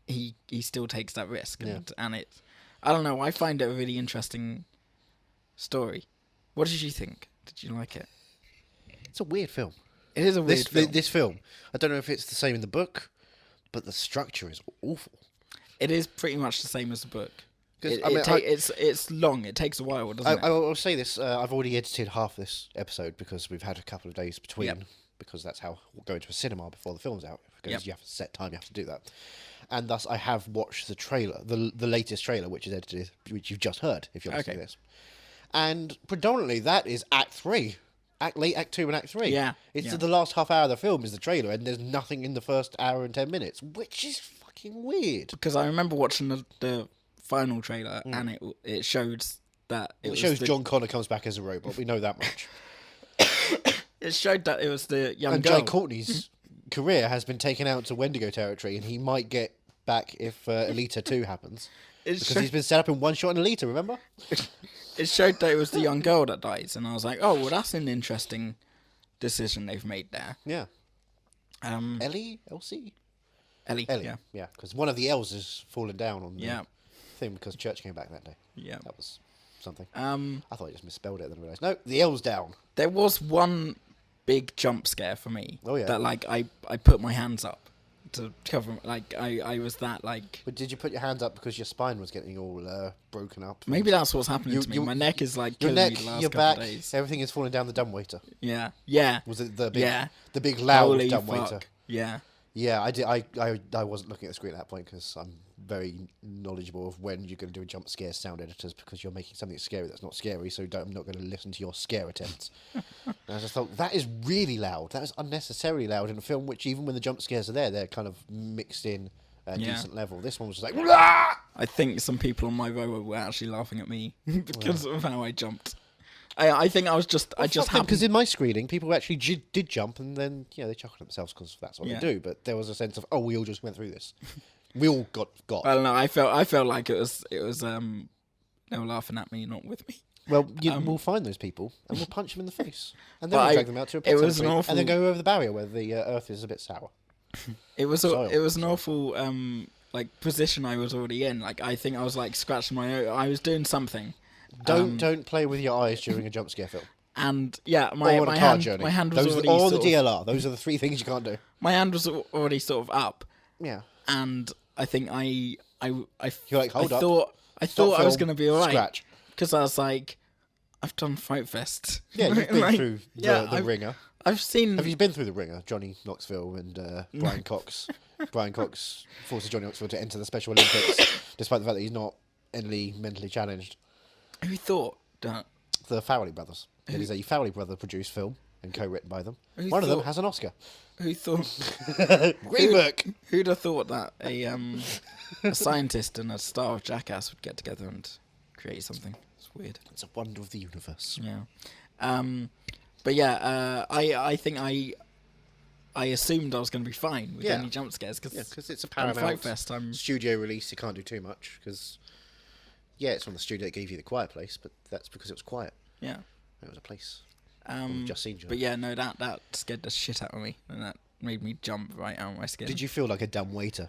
He still takes that risk, and it. I don't know. I find it a really interesting story. What did you think? Did you like it? It's a weird film. It is a weird film. This film. I don't know if it's the same in the book, but the structure is awful. It is pretty much the same as the book. 'Cause, It's long. It takes a while, doesn't it? I'll say this. I've already edited half this episode because we've had a couple of days between. Yep. Because that's how we'll go into a cinema before the film's out. Because Yep. you have a set time, you have to do that. And thus, I have watched the trailer, the latest trailer, which is edited, which you've just heard, if you're listening to this. And predominantly, that is Act 3. Act 2 and Act 3. Yeah. It's the last half hour of the film is the trailer, and there's nothing in the first hour and 10 minutes, which is fucking weird. Because I remember watching the final trailer, and it showed that It shows John Connor comes back as a robot. We know that much. It showed that it was the young And girl. Jai Courtney's career has been taken out to Wendigo territory, and he might get back if Alita 2 happens. Because he's been set up in one shot in Alita, remember? It showed that it was the young girl that dies, and I was like, oh, well, that's an interesting decision they've made there. Yeah. Ellie, Elsie? Ellie, Yeah, because one of the L's has fallen down on the thing because Church came back that day. Yeah. That was something. I thought I just misspelled it and then realised, no, the L's down. There was one big jump scare for me. Oh, yeah. That, like, I put my hands up to cover, like, I was that, like... But did you put your hands up because your spine was getting all broken up? Maybe that's what's happening to me. My neck is, like, your killing neck, me the last your couple back, of days. everything is falling down the dumbwaiter. Yeah. Yeah. Was it the big, Yeah. the big loud Holy dumbwaiter? fuck. Yeah. Yeah, I did. I wasn't looking at the screen at that point because I'm very knowledgeable of when you're going to do a jump scare sound editors because you're making something scary that's not scary, so I'm not going to listen to your scare attempts. And I just thought, that is really loud. That is unnecessarily loud in a film which, even when the jump scares are there, they're kind of mixed in at a decent level. This one was just like... Rah! I think some people on my row were actually laughing at me because of how I jumped. I think I was just... I just happened... Because in my screening, people actually did jump and then, they chuckled at themselves because that's what they do. But there was a sense of, oh, we all just went through this. We all got. I don't know. I felt like it was. They were laughing at me, not with me. Well, we'll find those people and we'll punch them in the face, and then we'll drag them out to a pet cemetery, and then go over the barrier where the earth is a bit sour. It was an awful like position I was already in. Like, I think I was like scratching my. I was doing something. Don't play with your eyes during a jump scare film. And yeah, my hand was already or the DLR. Those are the three things you can't do. My hand was already sort of up. Yeah. And I think You're like, hold up. I thought I was going to be alright. Scratch. Because I was like, I've done Fright Fest. Yeah, you've been Like, through yeah, the ringer. I've seen. Have you been through the ringer? Johnny Knoxville and Brian Cox. Brian Cox forces Johnny Knoxville to enter the Special Olympics, despite the fact that he's not any mentally challenged. Who thought that? The Fowley brothers. It is a Fowley brother produced film and co-written by them. Who One of them thought- has an Oscar. Who thought? Great work. Who'd have thought that a scientist and a star of Jackass would get together and create something? It's weird. It's a wonder of the universe. Yeah. But yeah, I think I assumed I was going to be fine with any jump scares because it's a on Paramount Fright Fest. studio release. You can't do too much because, it's from the studio that gave you The Quiet Place, but that's because it was quiet. Yeah. It was a place. Just seen. But yeah, no, that scared the shit out of me, and that made me jump right out of my skin. Did you feel like a dumb waiter?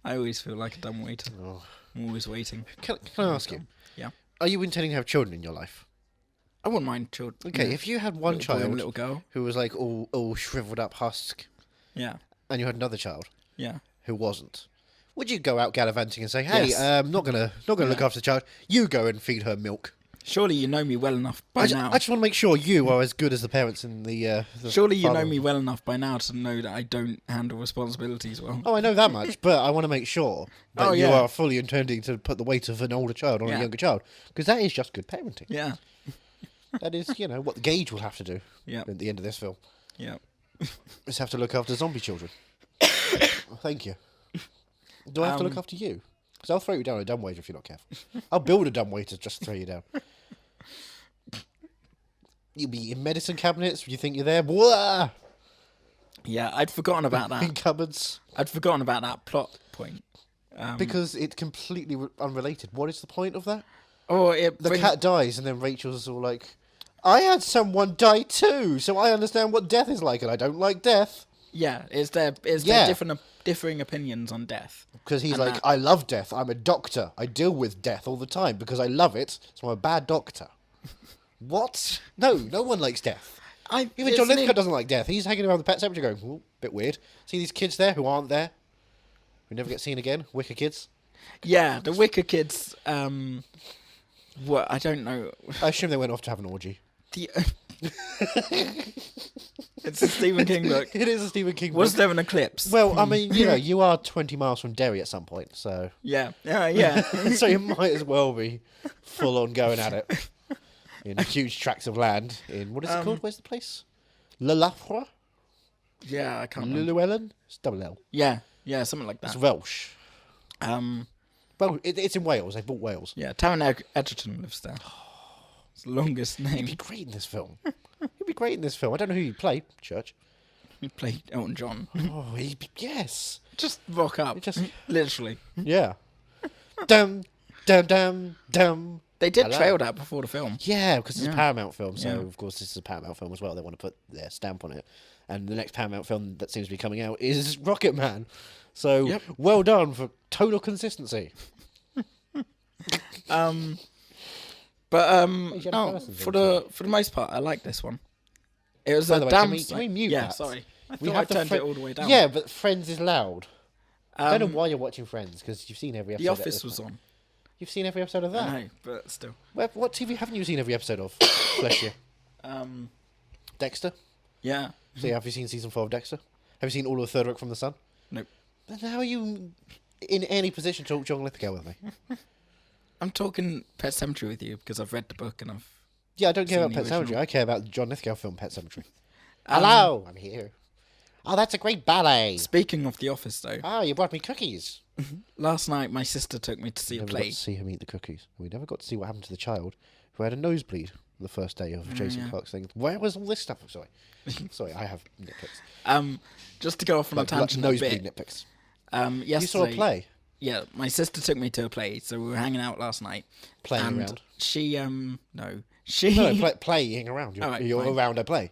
I always feel like a dumb waiter. Oh. I'm always waiting. Can I ask you? Yeah. Are you intending to have children in your life? I wouldn't mind children. Okay, if you had one little boy and child little girl. who was like all shriveled up husk, Yeah. and you had another child Yeah. who wasn't, would you go out gallivanting and say, "Hey, Yes. not gonna look after the child. You go and feed her milk." Surely you know me well enough by now. I just want to make sure you are as good as the parents in the Surely you know father- me well enough by now to know that I don't handle responsibilities well. Oh, I know that much, but I want to make sure that Oh, you yeah. are fully intending to put the weight of an older child on a Yeah. younger child, because that is just good parenting. Yeah. That is, what the Gage will have to do Yeah. at the end of this film. Yeah. Is have to look after zombie children. Oh, thank you. Do I have to look after you? Because I'll throw you down a dumbwaiter if you're not careful. I'll build a dumbwaiter just to throw you down. You'll be in medicine cabinets when you think you're there. Blah! Yeah, I'd forgotten about In that. cupboards. I'd forgotten about that plot point. Because it's completely unrelated. What is the point of that? Oh, The cat dies, and then Rachel's all like, I had someone die too, so I understand what death is like, and I don't like death. Yeah, it's their Yeah. differing opinions on death. Because he's And like, that- I love death. I'm a doctor. I deal with death all the time because I love it, so I'm a bad doctor. What? No one likes death. Even John Lithgow doesn't like death. He's hanging around the Pet Semetary going, "Ooh, bit weird. See these kids there who aren't there? Who never get seen again? Wicker kids? Yeah, the Wicker kids. What I don't know. I assume they went off to have an orgy. The, it's a Stephen King book. It is a Stephen King Was book. there an eclipse? Well, I mean, you are 20 miles from Derry at some point, so... Yeah. Yeah. so you might as well be full on going at it. In huge tracts of land in... What is it called? Where's the place? Le Lafre? Yeah, I can't remember. Llewellyn? It's double L. Yeah, something like It's that. Welsh. Well, it's in Wales. They bought Wales. yeah, Taron Egerton lives there. It's the longest He'd name. be great in this film. He'd be great in this film. I don't know who he'd play. Church. He played Elton John. Oh, yes. Just rock up. Just- Literally. Yeah. Dum, dum, dum, dum. They did Hello. trail that before the film. Yeah, because it's a Yeah. Paramount film, so Yeah. of course this is a Paramount film as well. They want to put their stamp on it. And the next Paramount film that seems to be coming out is Rocket Man. So Yep. well done for total consistency. But Jennifer no, Aniston's for in the most part, I like this one. It was By a the way, damn. can we mute yeah, that? sorry. I We thought I have the turned Fri- it all the way down. Yeah, but Friends is loud. I don't know Um, why you're watching Friends, because you've seen every episode. The at Office this was point. on. You've seen every episode of that? I know, but still. What TV haven't you seen every episode of? Bless you. Dexter? Yeah. So have you seen season 4 of Dexter? Have you seen all of Third Rock from the Sun? Nope. Then how are you in any position to talk John Lithgow with me? I'm talking Pet Semetary with you because I've read the book and I've. Yeah, I don't care Seen about the Pet Sematary. original. I care about the John Lithgow film Pet Sematary. Hello, I'm here. Oh, that's a great ballet. Speaking of The Office, though, Oh, you brought me cookies. last night my sister took me to see a Never got play. to see him eat the cookies. We never got to see what happened to the child who had a nosebleed the first day of Jason yeah. Clarke's thing. Where was all this stuff? Sorry. Sorry, I have nitpicks. Just to go off on a tangent a nosebleed bit. nitpicks. Yesterday, You saw a play Yeah, my sister took me to a play, so we were hanging out last night. playing and around. She she No, playing around. You're, Alright, you're fine. around a play.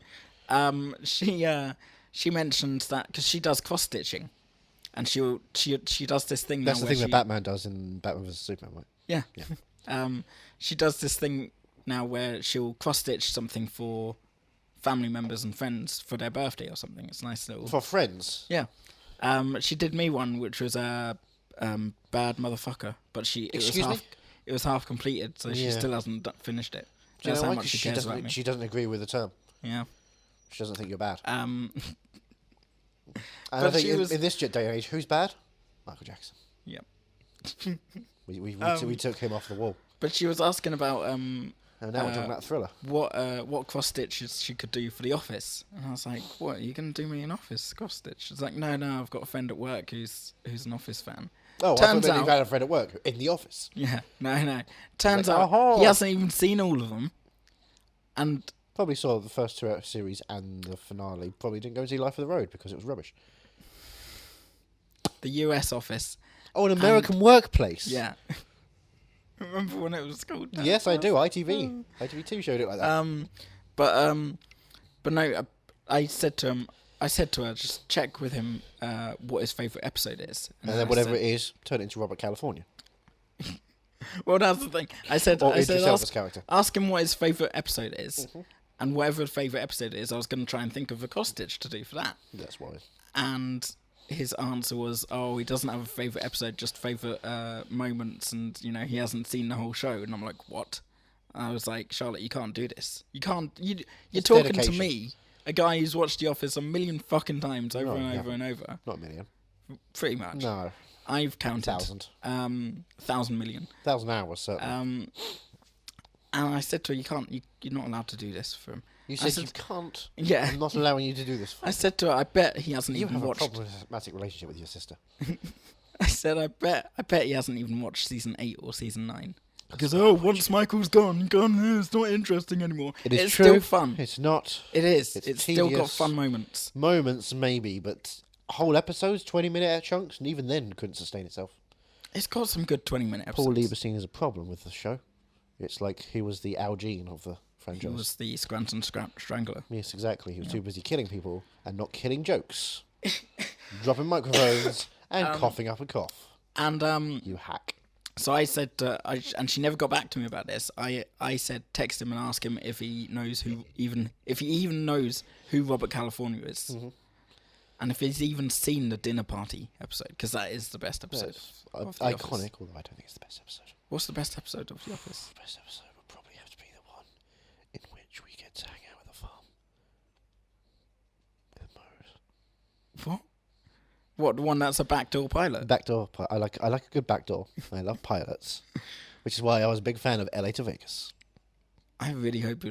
she mentioned that because she does cross stitching, and she does this thing. That's now the where thing that she- Batman does in Batman vs Superman, right? Yeah. Yeah. She does this thing now where she'll cross stitch something for family members and friends for their birthday or something. It's a nice little. For friends. Yeah. She did me one which was a bad motherfucker, but it Excuse was me? half. it was half completed, so she Yeah. still hasn't finished it. Do you That's know how why? much 'Cause she she cares about me. doesn't agree with the term. Yeah. She doesn't think you're bad. Um. And but I think she was- in this day and age, who's bad? Michael Jackson. Yep. We took him off the wall. But she was asking about And now we're talking about Thriller. what cross stitches she could do for the office, and I was like, "What, are you gonna do me an office cross stitch?" She's like, "No, I've got a friend at work who's an office fan." Oh, I Turns thought you out- had a friend at work in the office. Yeah, no. Turns Like, out "Oh." he hasn't even seen all of them, and Probably saw the first two series and the finale. Probably didn't go and see Life of the Road because it was rubbish. the US office. Oh, an American Workplace. Yeah. Remember when it was called that? Yes, I do. ITV. ITV2 showed it like that. But no, I said to her, just check with him what his favourite episode is. And then whatever it is, turn it into Robert California. Well, that's the thing. I said, Or Idris Elba's character. ask him what his favourite episode is, and whatever his favourite episode is, I was going to try and think of a cross stitch to do for that. That's why. And his answer was, "Oh, he doesn't have a favourite episode, just favourite moments, and he hasn't seen the whole show." And I'm like, "What?" I was like, "Charlotte, you can't do this. You can't. You're It's talking dedication. to me, a guy who's watched The Office a million fucking times over No, and you over and over, Not a million. pretty much. No. I've counted 1,000. 1,000 million." 1,000 hours, certainly. And I said to her, you're not allowed to do this for him. You I said you can't. Yeah. I'm not allowing you to do this for I said to her, I bet he hasn't You even have watched. a problematic relationship with your sister. I said, I bet he hasn't even watched season 8 or season 9. Because once Michael's gone, it's not interesting anymore. It's true. Still fun. It's not. It is. It's It's still got tedious. fun moments. Moments, maybe, but whole episodes, 20-minute chunks, and even then couldn't sustain itself. It's got some good 20-minute episodes. Paul Lieberstein has a problem with the show. It's like he was the Al Jean of the He franchise. was the Scranton Strangler. Yes, exactly. He was too busy killing people and not killing jokes. Dropping microphones and coughing up a cough. And You hack. so I said, and she never got back to me about this. I said, text him and ask him if he knows if he even knows who Robert California is, and if he's even seen the dinner party episode, because that is the best episode. It's of The iconic, Office. although I don't think it's the best episode. What's the best episode of The Office? The best episode would probably have to be the one in which we get to hang out at the farm. With Mose. What? What, the one that's a backdoor pilot? Backdoor. I like a good backdoor. I love pilots, which is why I was a big fan of LA to Vegas. I really hope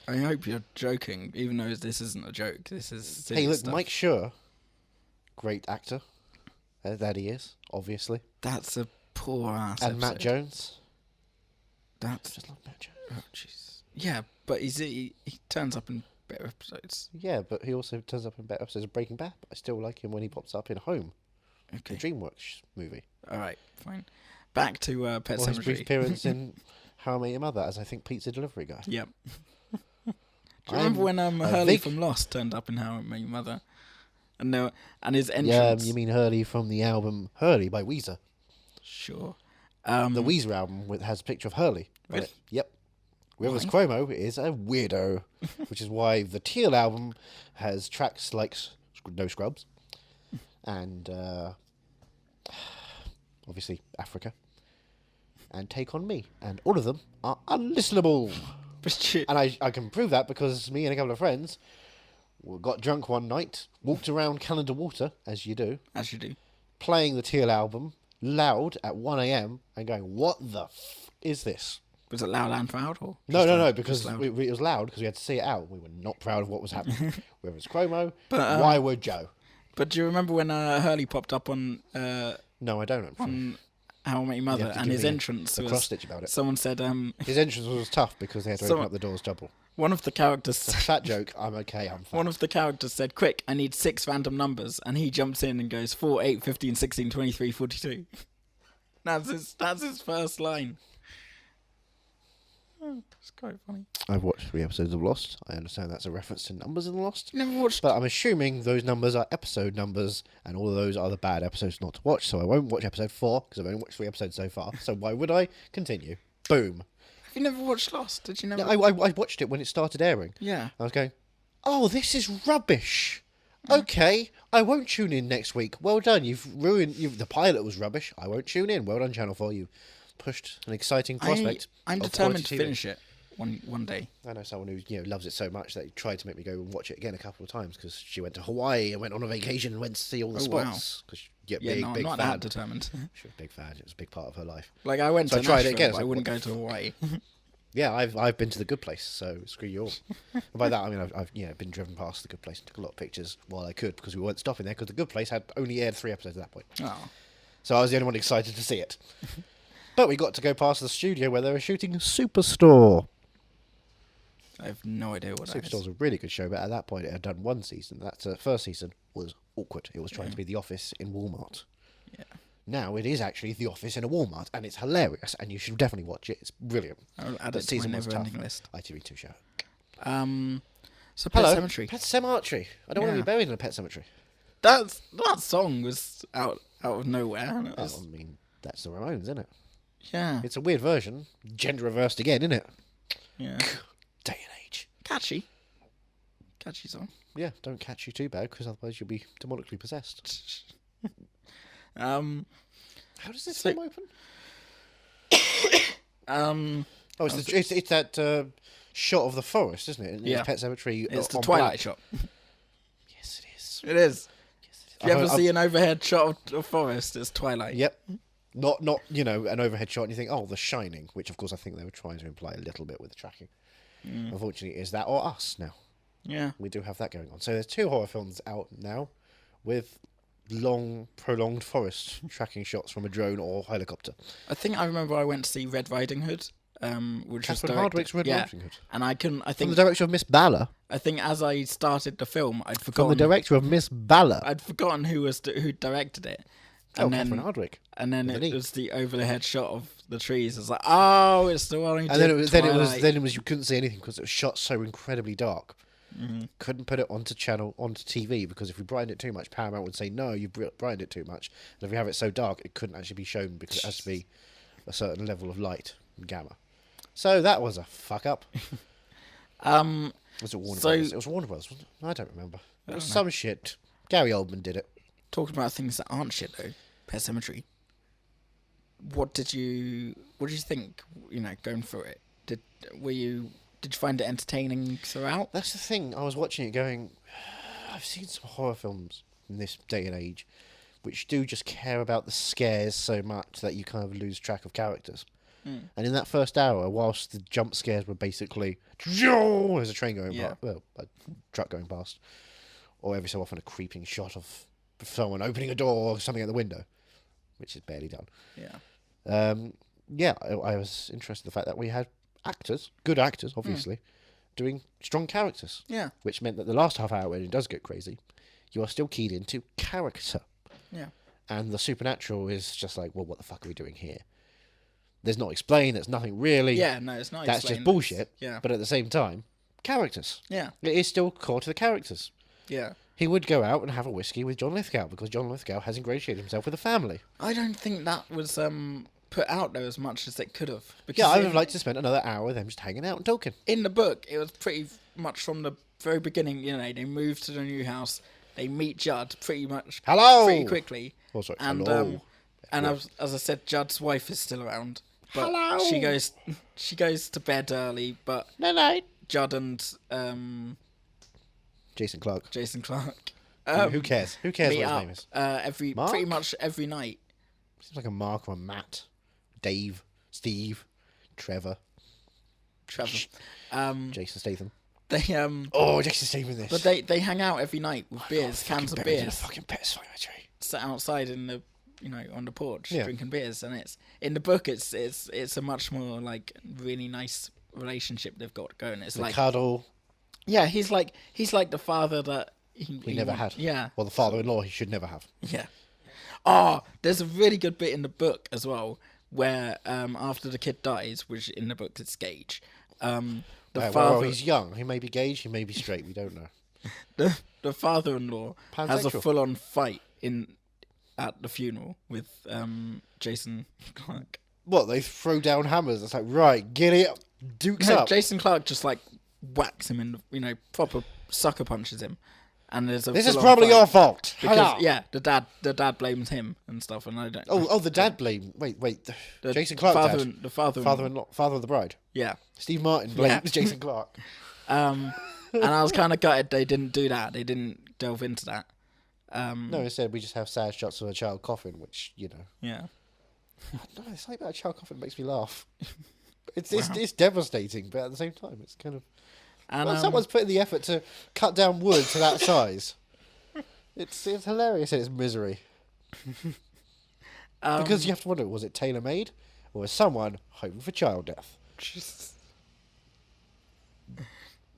I hope you're joking, even though this isn't a joke. This is serious Hey, look, stuff. Mike Schur, great actor. That he is, obviously. That's a poor ass And Matt episode. Jones. I That's just love Matt Jones. oh jeez. Yeah, but he turns up in better episodes. Yeah, but he also turns up in better episodes of Breaking Bad. I still like him when he pops up in Home, Okay. the DreamWorks movie. All right, fine. Back to Pet Or his brief Semetary. appearance in How I Met Your Mother as, I think, pizza delivery guy. Yep. Do you remember when a Hurley big- from Lost turned up in How I Met Your Mother? And his Yeah, entrance. you mean Hurley from the album Hurley by Weezer. Sure. The Weezer album has a picture of Hurley on Really? it. Yep. Whoever's Why? Cuomo is a weirdo, which is why the Teal album has tracks like No Scrubs and obviously Africa and Take On Me, and all of them are unlistenable. But you- And I can prove that because me and a couple of friends got drunk one night, walked around Canada Water, as you do, as you do. playing the Teal album loud at 1 a.m. and going, what the is this? Was it loud and proud or? No, just no, loud? no, Just because loud? it was loud because we had to see it out. We were not proud of what was happening. Whether it's Chromo, But, why would Joe? But do you remember when Hurley popped up on No, I don't. How I Met Your You Mother, have to and give his me entrance a was cross-stitch about it. someone said His entrance was tough because they had to open up the doors double. one of the characters It's a fat joke. I'm okay. I'm fat. one of the characters said, "Quick, I need 6 random numbers," and he jumps in and goes 4, 8, 15, 16, 23, 42. That's his first line. Oh, it's quite funny. I've watched 3 episodes of Lost. I understand that's a reference to numbers in Lost. You never watched? But I'm assuming those numbers are episode numbers, and all of those are the bad episodes not to watch. So I won't watch episode 4 because I've only watched 3 episodes so far. So why would I continue? Boom. Have you never watched Lost? Did you never? No, I watched it when it started airing. Yeah. I was going, oh, this is rubbish. Okay, I won't tune in next week. Well done. You've ruined. The pilot was rubbish. I won't tune in. Well done, Channel 4. You pushed an exciting prospect. I'm of determined to quality TV. finish it one day. I know someone who loves it so much that he tried to make me go and watch it again a couple of times because she went to Hawaii and went on a vacation and went to see all the spots. Because I'm not that determined. She was a big fan. It was a big part of her life. Like I went So to I tried it Nashville, again. but I wouldn't go to Hawaii. Yeah, I've been to the Good Place, so screw you all. And by that I mean I've been driven past the Good Place and took a lot of pictures while I could because we weren't stopping there because the Good Place had only aired 3 episodes at that point. Oh. So I was the only one excited to see it. But we got to go past the studio where they were shooting Superstore. I have no idea what that is. Superstore's a really good show, but at that point it had done 1 season. That first season was awkward. It was trying to be The Office in Walmart. Yeah. Now it is actually The Office in a Walmart, and it's hilarious, and you should definitely watch it. It's brilliant. I'll add That it to my season was tough. never-ending list. ITV2 show. So Pet Hello, Semetary. Pet Semetary. I don't want to Yeah. be buried in a Pet Cemetery. That song was out of nowhere. And it Oh, was, I mean, that's the Ramones, isn't it? yeah. It's a weird version. Gender reversed again, isn't it? Yeah. Day and age. Catchy song. Yeah, don't catch you too bad, because otherwise you'll be demonically possessed. How does this film open? Oh, it's that shot of the forest, isn't it? Yeah. It's Pet Cemetery. It's the on Twilight black. shot. Yes, it is. It is. If you ever I've- see an overhead shot of forest, it's Twilight. Yep. Not an overhead shot and you think, oh, The Shining, which of course I think they were trying to imply a little bit with the tracking. Unfortunately, is that or Us now? Yeah. We do have that going on. So there's 2 horror films out now with long, prolonged forest tracking shots from a drone or helicopter. I remember I went to see Red Riding Hood, which was Catherine directed. Hardwicke's Red Riding Hood. And I From think the director of Miss Bala. I think as I started the film, I'd From forgotten the director of Miss Bala. I'd forgotten who directed it. Oh, Catherine Hardwicke. And then With an it E. was the overhead shot of the trees. It's like, oh, it's the one who And did then Twilight. it was you couldn't see anything because it was shot so incredibly dark. Mm-hmm. Couldn't put it onto TV because if we brightened it too much, Paramount would say no, you brightened it too much. And if we have it so dark, it couldn't actually be shown because it has to be a certain level of light and gamma. So that was a fuck up. Was it Warner Brothers? It was Warner Brothers, wasn't it? I don't remember. It was some shit. Gary Oldman did it. Talking about things that aren't shit though, Pet Semetary. What did you think? Going through it, did you find it entertaining throughout? That's the thing. I was watching it going, I've seen some horror films in this day and age which do just care about the scares so much that you kind of lose track of characters. And in that first hour, whilst the jump scares were basically, there's a train going past, well, a truck going past, or every so often a creeping shot of someone opening a door or something at the window, which is barely done. Yeah. I was interested in the fact that we had actors, good actors, obviously, doing strong characters. Yeah. Which meant that the last half hour, when it does get crazy, you are still keyed into character. Yeah. And the supernatural is just like, well, what the fuck are we doing here? There's not explained, there's nothing really. Yeah, no, it's not That's explained. just bullshit. Yeah. But at the same time, characters. Yeah. It is still core to the characters. Yeah. He would go out and have a whiskey with John Lithgow because John Lithgow has ingratiated himself with a family. I don't think that was put out there as much as it could have. Because Yeah, I would have liked to spend another hour with them just hanging out and talking. in the book, it was pretty much from the very beginning. They move to the new house, they meet Judd pretty quickly. Oh, sorry. And Hello. as I said, Judd's wife is still around. But Hello. she goes to bed early, but No. Judd and Jason Clarke. Clarke Who cares? Who cares meet what his up name is? pretty Mark? much every night. Seems like a Mark or a Matt. Dave. Steve. Trevor. Jason Statham. They Oh, Jason Statham in this. but they hang out every night with beers, cans of Buried in a beers, fucking Pet Semetary. sat outside in the on the porch Yeah. drinking beers, and it's in the book. It's a much more like really nice relationship they've got going. It's The like cuddle he's like the father that he never had. Yeah, Well, the father-in-law he should never have. yeah. Oh, there's a really good bit in the book as well where after the kid dies, which in the book it's Gage. The father, he's young. He may be gay, he may be straight. We don't know. the father-in-law has a Pansexual. full-on fight at the funeral with Jason Clarke. What, they throw down hammers? It's like, right, get it, dukes No, up. Jason Clarke just like whacks him and proper sucker punches him. And there's a This is full-on probably fight your fault. because the dad blames him and stuff, and I don't. Oh, the dad blame. Wait. The Jason Clarke dad. the father Father of the bride. Yeah. Steve Martin blames Jason Clarke. And I was kind of gutted they didn't do that. They didn't delve into that. No, instead we just have sad shots of a child coughing, which, you know. Yeah. No, it's something about a child coughing that makes me laugh. It's devastating, but at the same time, it's kind of... And someone's put in the effort to cut down wood to that size. It's hilarious in its misery. Because you have to wonder, was it tailor-made? Or was someone hoping for child death?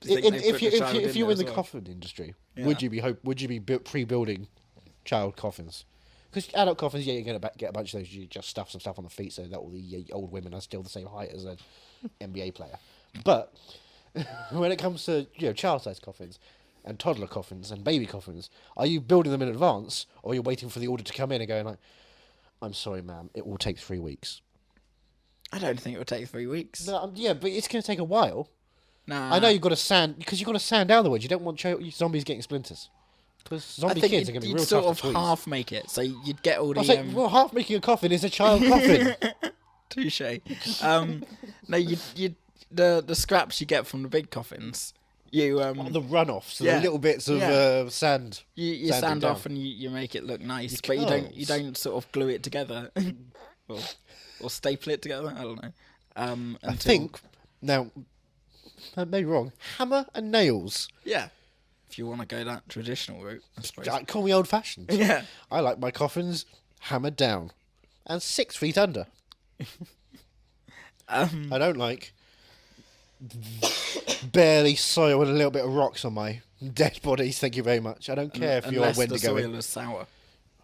If you were in the coffin industry, would you be pre-building child coffins? Because adult coffins, you're going to get a bunch of those. You just stuff some stuff on the feet so that all the old women are still the same height as an NBA player. But when it comes to child-sized coffins and toddler coffins and baby coffins, are you building them in advance, or are you waiting for the order to come in and going like, "I'm sorry, ma'am, it will take 3 weeks." I don't think it would take 3 weeks. No, yeah, but it's going to take a while. Nah. I know you've got to sand down the wood. You don't want zombies getting splinters. Because zombie kids are going to be real tough to squeeze. You'd sort of half make it, so you'd get all the... I was like, well, half making a coffin is a child coffin. Touche. No, you the scraps you get from the big coffins, you... the runoffs, the little bits of sand. You sand off and you make it look nice, but you don't sort of glue it together. or staple it together, I don't know. I think, now, I may be wrong, hammer and nails. Yeah. If you want to go that traditional route, I suppose. Call me old-fashioned. Yeah. I like my coffins hammered down and 6 feet under. I don't like barely soil and a little bit of rocks on my dead bodies. Thank you very much. I don't care if you're Unless Wendigo. the soil is sour.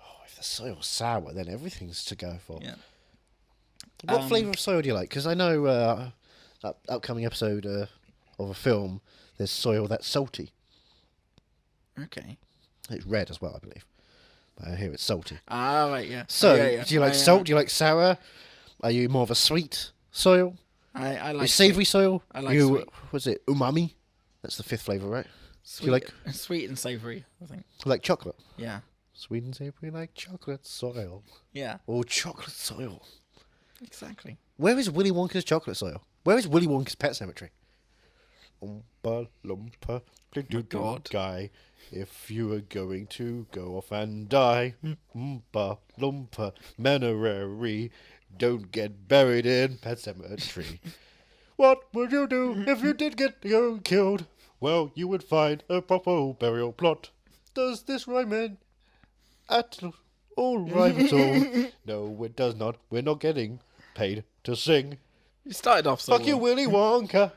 Oh, if the soil's sour, then everything's to go for. Yeah. What flavour of soil do you like? Because I know that upcoming episode of a film, there's soil that's salty. Okay. It's red as well, I believe. But I hear it's salty. Ah, right, yeah. So, yeah. do you like salt? Do you like sour? Are you more of a sweet soil? I like savoury soil? I like sweet. Was it umami? That's the 5th flavour, right? Sweet, do you like sweet and savoury, I think. like chocolate? Yeah. Sweet and savoury like chocolate soil. Yeah. Or chocolate soil. Exactly. Where is Willy Wonka's chocolate soil? Where is Willy Wonka's Pet Semetary? Oompa Loompa, God. guy. If you are going to go off and die, Oompa Loompa, Manarary, don't get buried in Pet Semetary. What would you do if you did get killed? Well, you would find a proper burial plot. Does this rhyme in at all rhyme at all? No, it does not. We're not getting paid to sing. You started off so Fuck you, Willy Wonka.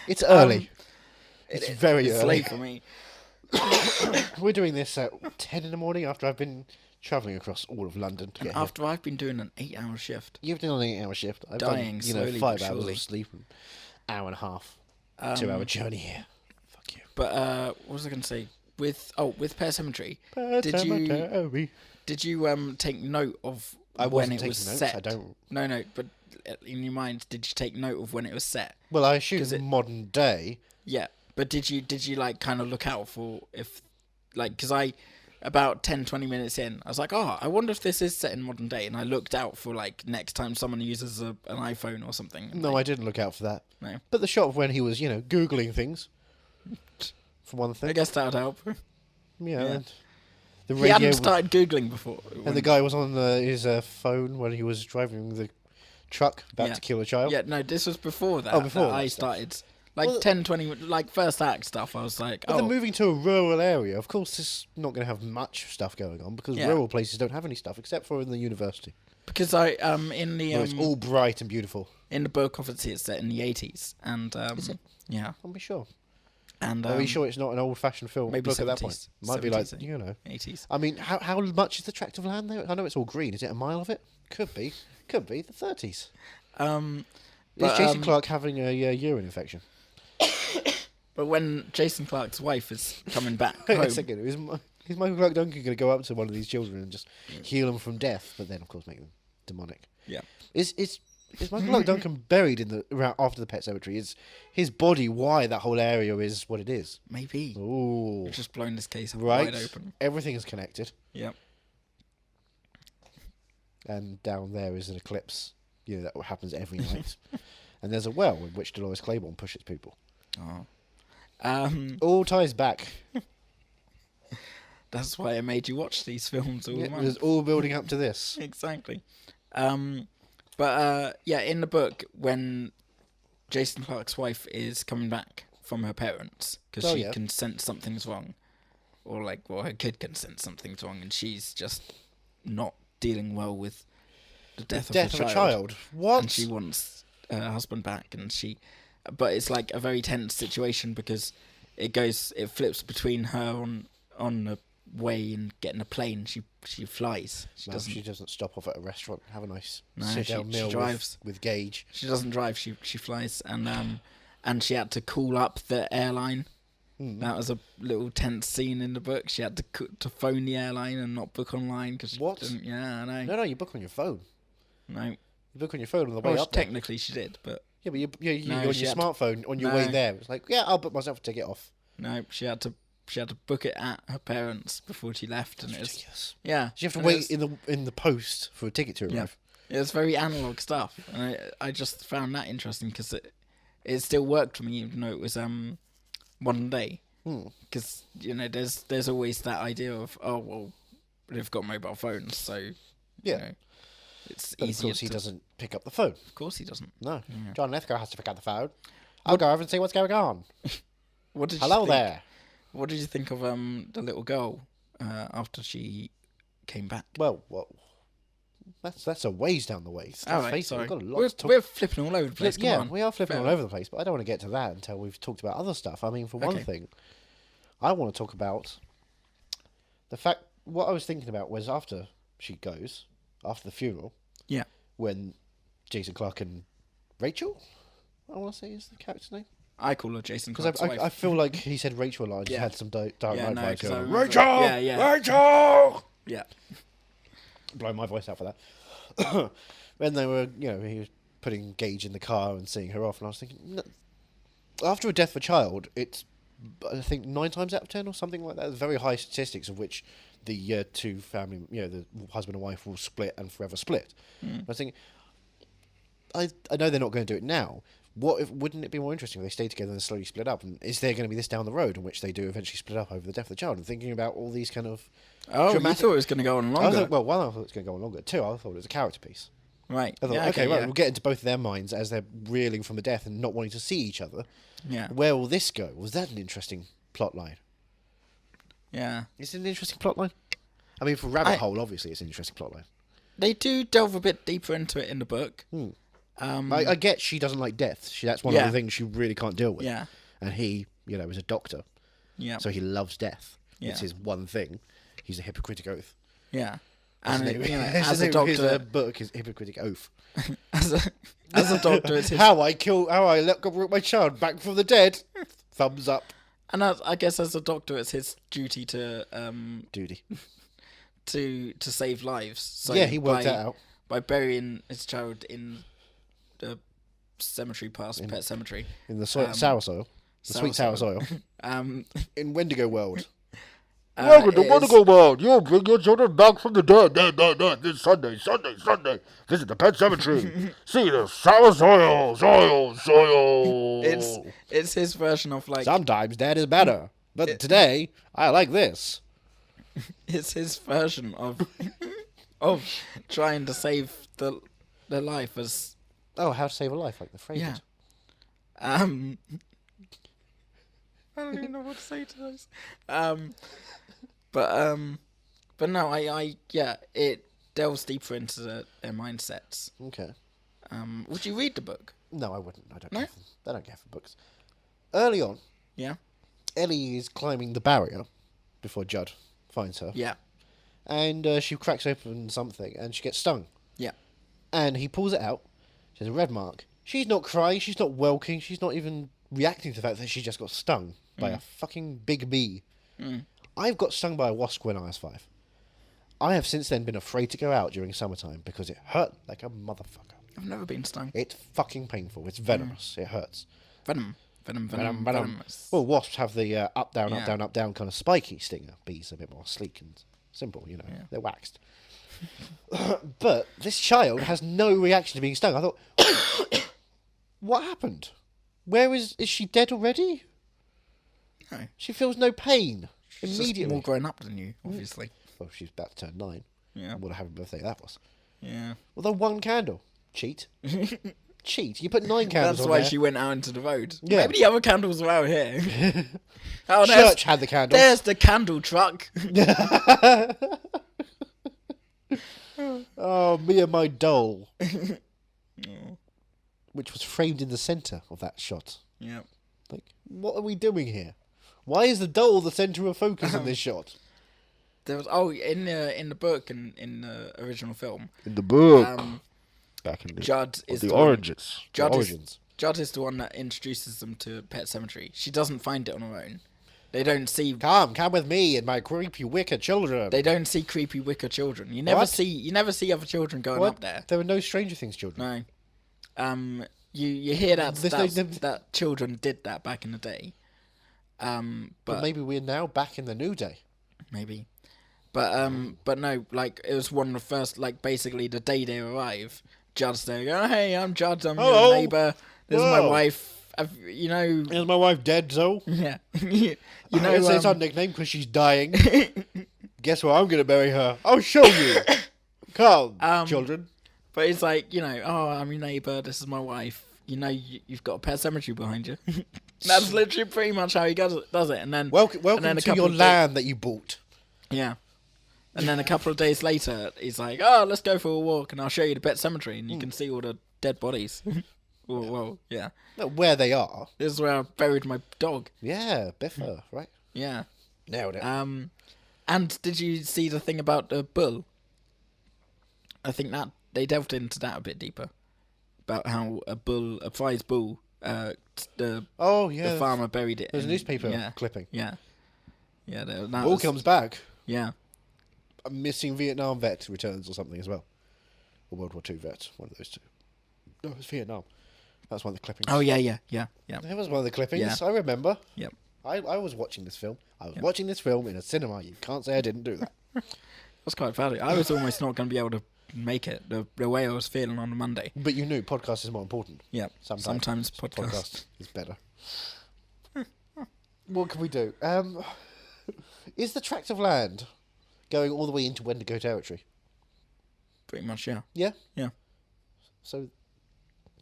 It's early. It's very early. late for me. We're doing this at 10 in the morning after I've been travelling across all of London to get here. After I've been doing an 8-hour shift. You've done an 8-hour shift. I've Dying done, slowly 5 but hours surely. of sleep, an hour and a half, 2-hour journey here. Fuck you. But what was I going to say? With Pet Semetary, Pet did Semetary. you take note of I when wasn't it was taking notes, set? I don't. No, but in your mind, did you take note of when it was set? Well, I assume modern day. Yeah, but did you like kind of look out for if like because I about 10-20 minutes in I was like, oh, I wonder if this is set in modern day, and I looked out for like next time someone uses an iPhone or something. No, I didn't look out for that. No, But the shot of when he was, Googling things, for one thing. I guess that would help. Yeah. Yeah. And the He radio hadn't started googling before. and the guy was on his phone when he was driving the truck about to kill a child. Yeah, no, this was before that. Oh, before that that I stuff. started. Like 10, 20, like first act stuff, I was like, But they're moving to a rural area. Of course, it's not going to have much stuff going on because rural places don't have any stuff except for in the university. because I in the Where it's all bright and beautiful. in the book obviously it's set in the 80s, and Is it? yeah, I'll be sure. and Are we sure it's not an old-fashioned film maybe book at that 70s, point? Might be like 70s, 80s. I mean, how much is the tract of land there? I know it's all green. Is it a mile of it? Could be. Could be the 30s. Is Is Jason Clarke having a urine infection? But when Jason Clarke's wife is coming back Wait home, a second. Is Michael Clarke Duncan going to go up to one of these children and just heal them from death, but then, of course, make them demonic? yeah, Is Is Michael Clark Duncan buried in the around after the Pet Semetary? Is his body why that whole area is what it is? Maybe. Ooh, We've just blown this case up right. wide open. Everything is connected, Yep. and down there is an eclipse. That happens every night. And there's a well in which Dolores Claiborne pushes people. Oh. All ties back. That's why I made you watch these films all It month. was all building up to this. Exactly. But in the book, when Jason Clarke's wife is coming back from her parents, because she can sense something's wrong, or her kid can sense something's wrong, and she's just not dealing well with the death of a child. What? And she wants her husband back, but it's like a very tense situation because it flips between her on the way and getting a plane. She flies. She doesn't stop off at a restaurant, have a nice sit-down meal she drives with Gage. She doesn't drive. She flies, and she had to call up the airline. That was a little tense scene in the book. She had to phone the airline and not book online because What? Yeah, I know. No, you book on your phone. No, you book on your phone on the way up. Technically, she did, but yeah, but you on your smartphone on your way there. It's like, I'll book myself a ticket off. No, she had to book it at her parents before she left, and That's ridiculous. Yeah, you have to wait in the post for a ticket to arrive. Yeah, it's very analog stuff, and I just found that interesting because it still worked for me, even though it was one day. Because there's always that idea of they've got mobile phones, so it's but easier. Of course, he doesn't pick up the phone. Of course, he doesn't. No, John Lithgow has to pick up the phone. I'll go over and see what's going on. Hello there. What did you think of the little girl after she came back? Well, that's a ways down the way. Sorry. We're flipping all over the place. Yeah, we are flipping all over the place, but I don't want to get to that until we've talked about other stuff. I mean, for one thing, I want to talk about the fact. What I was thinking about was after she goes, after the funeral. Yeah. When Jason Clarke and Rachel, I want to say is the character's name. I call her Jason because Clarke's I feel like he said Rachel a lot. Just had some Dark Knight vibes going. Rachel, Rachel. Yeah. Blow my voice out for that. When they were, he was putting Gage in the car and seeing her off, and I was thinking, no, after a death of a child, it's I think 9 times out of 10 or something like that. Very high statistics of which the two family, the husband and wife will split and forever split. I was thinking, I know they're not going to do it now. Wouldn't it be more interesting if they stay together and slowly split up? And is there going to be this down the road in which they do eventually split up over the death of the child? And thinking about all these kind of dramatic... you thought it was going to go on longer. I thought it was going to go on longer. 2, I thought it was a character piece. Right. I thought, we'll get into both of their minds as they're reeling from the death and not wanting to see each other. Yeah. Where will this go? Was that an interesting plot line? Yeah. Is it an interesting plot line? I mean, for Rabbit Hole, obviously, it's an interesting plot line. They do delve a bit deeper into it in the book. I get she doesn't like death. That's one of the things she really can't deal with. Yeah. And he, is a doctor. Yeah. So he loves death. Yeah. It's his one thing. He's a Hippocratic Oath. Yeah. And as a doctor, his book is Hippocratic Oath. as a doctor, it's his... how I let go my child back from the dead. Thumbs up. And I guess as a doctor, it's his duty to to save lives. So he worked that out by burying his child in the cemetery past Pet Semetary in the sour soil, the sweet sour soil. In Wendigo World. Welcome to Wendigo World. You'll bring your children back from the dead. This Sunday. Visit the Pet Semetary. See the sour soil. It's his version of sometimes dead is better, but today I like this. It's his version of trying to save the life as... Oh, how to save a life, like the phrase. Yeah. I don't even know what to say to those. But no, it delves deeper into their mindsets. Okay. Would you read the book? No, I wouldn't. I don't. No? I don't care for books. Early on, yeah, Ellie is climbing the barrier before Judd finds her. Yeah. And she cracks open something and she gets stung. Yeah. And he pulls it out. She has a red mark. She's not crying. She's not welking. She's not even reacting to the fact that she just got stung by a fucking big bee. I've got stung by a wasp when I was 5. I have since then been afraid to go out during summertime because it hurt like a motherfucker. I've never been stung. It's fucking painful. It's venomous. It hurts. Venom. Well, wasps have the up, down, up, Yeah. down, up, down kind of spiky stinger. Bees are a bit more sleek and simple, you know. Yeah. They're waxed. But this child has no reaction to being stung. I thought, what happened? Where is she dead already? No. She feels no pain She's just immediately. more grown up than you, obviously. Well, she's about to turn 9. Yeah. What a happy birthday that was. Yeah. Although one candle. Cheat. Cheat. You put 9 candles That's on why there. she went out into the road. Yeah. Maybe the other candles were out here. Oh, Church had the candles. There's the candle truck. Oh, me and my doll. Which was framed in the centre of that shot. Yeah. Like, what are we doing here? Why is the doll the centre of focus in this shot? There was in the book and in the original film. In the book. Back in the Judd is the one- origins. Judd the is- origins. Judd is the one that introduces them to Pet Semetary. She doesn't find it on her own. They don't see. Come with me and my creepy wicker children. They don't see creepy wicker children. You never What? see other children going What? up there. There were no Stranger Things children. No. You hear that There's no- that children did that back in the day. But But maybe we're now back in the new day. maybe. But no, like it was one of the first, like basically the day they arrive, Judd's there. Oh, hey, I'm Judd. I'm Hello. your neighbour. This is my Whoa. wife. Is my wife dead, Zoe? Yeah. you know. It's our nickname because she's dying. Guess where I'm going to bury her? I'll show you. Come, children. But it's like, oh, I'm your neighbour. This is my wife. You've got a Pet Cemetery behind you. That's literally pretty much how he does it. And then Welcome and then a to couple your of land that you bought. Yeah. And then a couple of days later, he's like, oh, let's go for a walk and I'll show you the Pet Cemetery and you can see all the dead bodies. well, yeah. No, where they are. This is where I buried my dog. Yeah, Biffa, right? Yeah. Nailed it. And did you see the thing about the bull? I think that they delved into that a bit deeper. About how a prize bull, the farmer buried it. There's a newspaper yeah, clipping. Yeah. Yeah. Bull comes back. Yeah. A missing Vietnam vet returns or something as well. Or World War II vet, one of those two. No, it's Vietnam. That's one of the clippings. Oh, yeah. That was one of the clippings, Yeah. I remember. Yep. I was watching this film. I was watching this film in a cinema. You can't say I didn't do that. That's quite funny. I was almost not going to be able to make it the way I was feeling on a Monday. But you knew podcast is more important. Yeah. Sometimes podcast is better. What can we do? Is the tract of land going all the way into Wendigo territory? Pretty much, yeah. Yeah? Yeah. So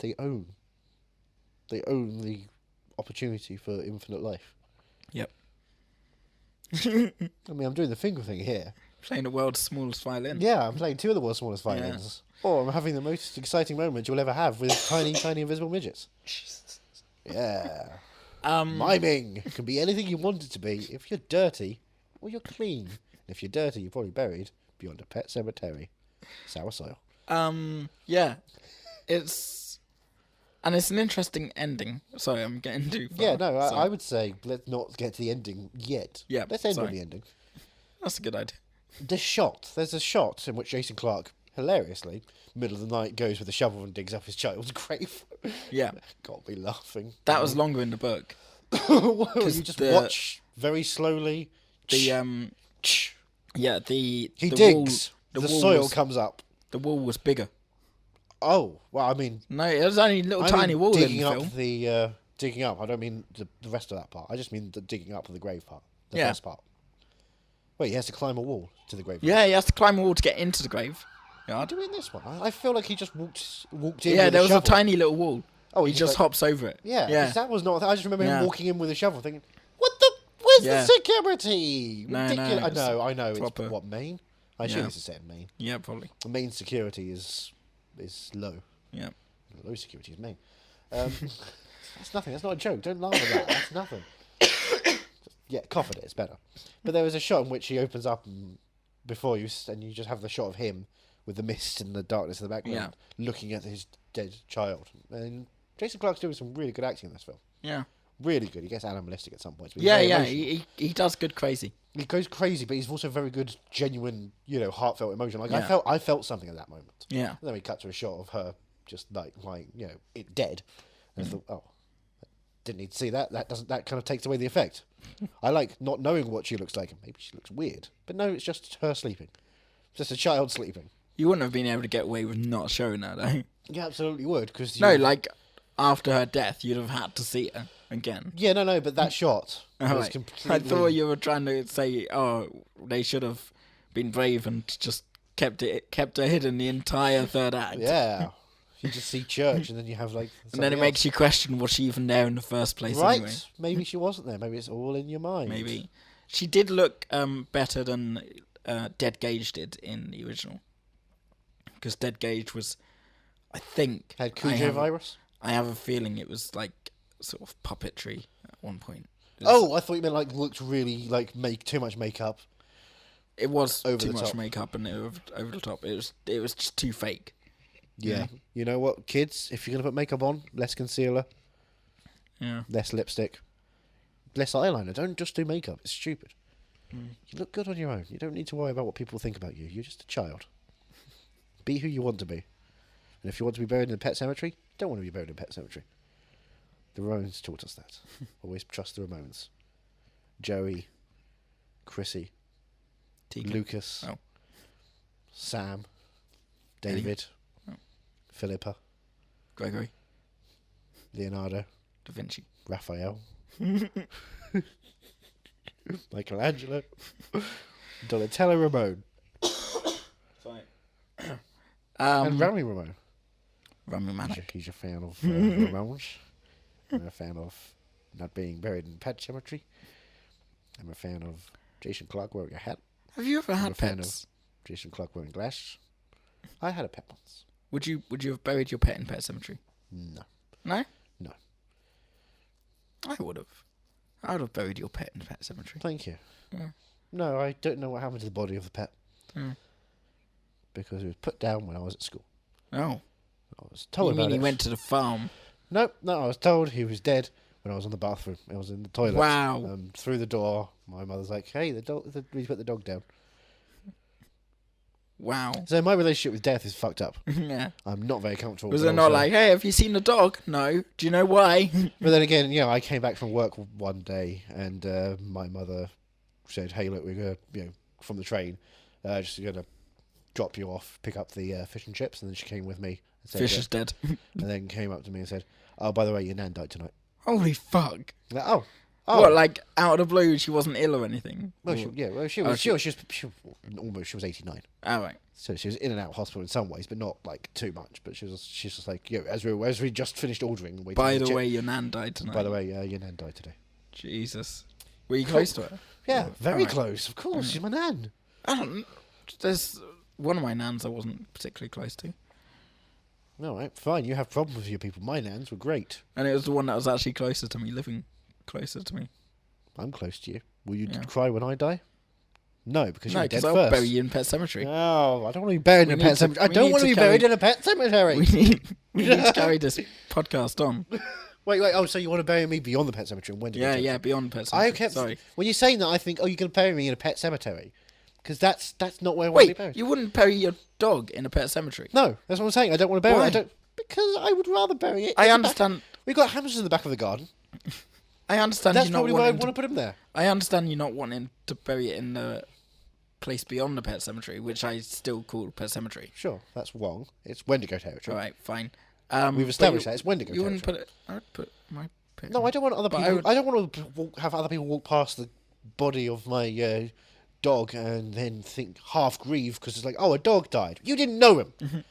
they own the opportunity for infinite life. Yep. I mean, I'm doing the finger thing here. Playing the world's smallest violin. Yeah, I'm playing 2 of the world's smallest violins. Or I'm having the most exciting moment you'll ever have with tiny, tiny invisible midgets. Yeah. Miming can be anything you want it to be. If you're dirty, or you're clean. And if you're dirty, you're probably buried beyond a Pet Semetary. Sour soil. Yeah. It's an interesting ending. Sorry, I'm getting too far. Yeah, no, So, I would say let's not get to the ending yet. Yeah, Let's end on sorry. the ending. That's a good idea. There's a shot in which Jason Clarke, hilariously, middle of the night, goes with a shovel and digs up his child's grave. Yeah. Got me laughing. That was longer in the book. Well, you just the- watch very slowly. The yeah, He the digs. Wall, the wall soil was, comes up. The wall was bigger. Oh, well, I mean, No, it was only a little tiny wall in digging the up film. the digging up. I don't mean the rest of that part. I just mean the digging up of the grave part. The Yeah. first part. Wait, he has to climb a wall to the grave. Yeah, he has to climb a wall to get into the grave. Yeah, Do we in this one? I feel like he just walked in. yeah, with there was shovel. a tiny little wall. Oh, he he's just like- hops over it. Yeah, yeah. 'cause that was not. I just remember Yeah. him walking in with a shovel, thinking, Where's Yeah. the security? No, Ridiculous. no, I know. proper. It's what, Maine? I assume Yeah. this is set in Maine. Yeah, probably. Maine security is low. Yeah. Low security is Maine. That's nothing. That's not a joke. Don't laugh at that. That's nothing. Yeah, cough at it. It's better. But there was a shot in which he opens up before you, and you just have the shot of him with the mist and the darkness in the background, looking at his dead child. And Jason Clarke's doing some really good acting in this film. Yeah. Really good. He gets animalistic at some points. But he's Yeah, very yeah. emotional. He does good crazy. He goes crazy, but he's also very good, genuine, heartfelt emotion. Like Yeah. I felt something at that moment. Yeah. And then we cut to a shot of her just like it dead. And I thought, oh, didn't need to see that. That kind of takes away the effect. I like not knowing what she looks like. Maybe she looks weird, but no, it's just her sleeping. It's just a child sleeping. You wouldn't have been able to get away with not showing her, though. You absolutely would, because after her death, you'd have had to see her again. Yeah, no, but that shot was Right. completely. I thought you were trying to say, oh, they should have been brave and just kept her hidden the entire third act. Yeah, you just see church, and then you have like. And then it makes you question, was she even there in the first place? Right? Anyway? Maybe she wasn't there. Maybe it's all in your mind. Maybe she did look better than Dead Gage did in the original, because Dead Gage was, I think, Had Cujo virus. I have a feeling it was like sort of puppetry at one point. Oh, I thought you meant like looked really like make too much makeup. It was over too the much top. makeup and over the top. It was just too fake. Yeah. You know what, kids? If you're gonna put makeup on, less concealer, Yeah. less lipstick, less eyeliner. Don't just do makeup. It's stupid. You look good on your own. You don't need to worry about what people think about you. You're just a child. Be who you want to be. And if you want to be buried in a pet cemetery, don't want to be buried in a pet cemetery. The Ramones taught us that. Always trust the Ramones. Joey, Chrissy, Tegan. Lucas, Oh. Sam, David, Oh. Philippa, Gregory. Leonardo, Da Vinci. Raphael, Michelangelo, Donatello Ramone, and Rami Ramone. Rami Malek. He's a fan of Ramones. I'm a fan of not being buried in Pet Semetary. I'm a fan of Jason Clarke wearing a hat. Have you ever I'm had a fan pets? of Jason Clarke wearing glasses. I had a pet once. Would you have buried your pet in Pet Semetary? No. No? No. I would have. I would have buried your pet in Pet Semetary. Thank you. Yeah. No, I don't know what happened to the body of the pet. Mm. Because it was put down when I was at school. Oh. I was told You mean about he it. went to the farm? No, I was told he was dead when I was in the bathroom. I was in the toilet. Wow. Through the door, my mother's like, "Hey, we put the dog down." Wow. So my relationship with death is fucked up. Yeah. I'm not very comfortable. Was but it not also- like, hey, have you seen the dog? No. Do you know why? But then again, I came back from work one day, and my mother said, "Hey, look, we're gonna, from the train, just gonna drop you off, pick up the fish and chips." And then she came with me. And said, Fish is dead. and then came up to me and said, "Oh, by the way, your nan died tonight." Holy fuck. I'm like, oh. What, like, out of the blue, she wasn't ill or anything? Well, Or- she was 89. Oh, right. So she was in and out of hospital in some ways, but not like too much. But she's just like, as we just finished ordering. Waiting By for the chip- way, your nan died tonight. By the way, your nan died today. Jesus. Were you close to her? Yeah, very Alright. close. Of course, she's my nan. I don't. There's one of my nans I wasn't particularly close to, All right, fine. You have problems with your people. My nans were great. and it was the one that was actually closer to me, living closer to me. I'm close to you. Will you Yeah. cry when I die? No, because No, you're dead because I'll first. bury you in Pet Cemetery. No, I don't want to be buried We in a need pet to- cemetery. I we don't need want to to be carry- buried in a pet cemetery. We need to carry this podcast on. Wait. Oh, so you want to bury me beyond the pet cemetery? And when do Yeah, beyond Pet Cemetery. I kept. Sorry. When you're saying that, I think, oh, you're going to bury me in a pet cemetery, because that's not where I want to be Wait, buried. you wouldn't bury your dog in a Pet Cemetery? No, that's what I'm saying. I don't want to bury Why? it. I don't, because I would rather bury it. I in the understand. Back. We've got hamsters in the back of the garden. I understand That's you not probably why I wanting want to put them there. I understand you not wanting to bury it in the place beyond the Pet Cemetery, which I still call Pet Cemetery. Sure, that's wrong. It's Wendigo territory. All right, fine. We've established that it's Wendigo You wouldn't territory. put it. I would put my pet. No, I don't want other But I people. would- I don't want to have other people walk past the body of my dog and then think half grieve because it's like, oh, a dog died. You didn't know him. Mm-hmm. You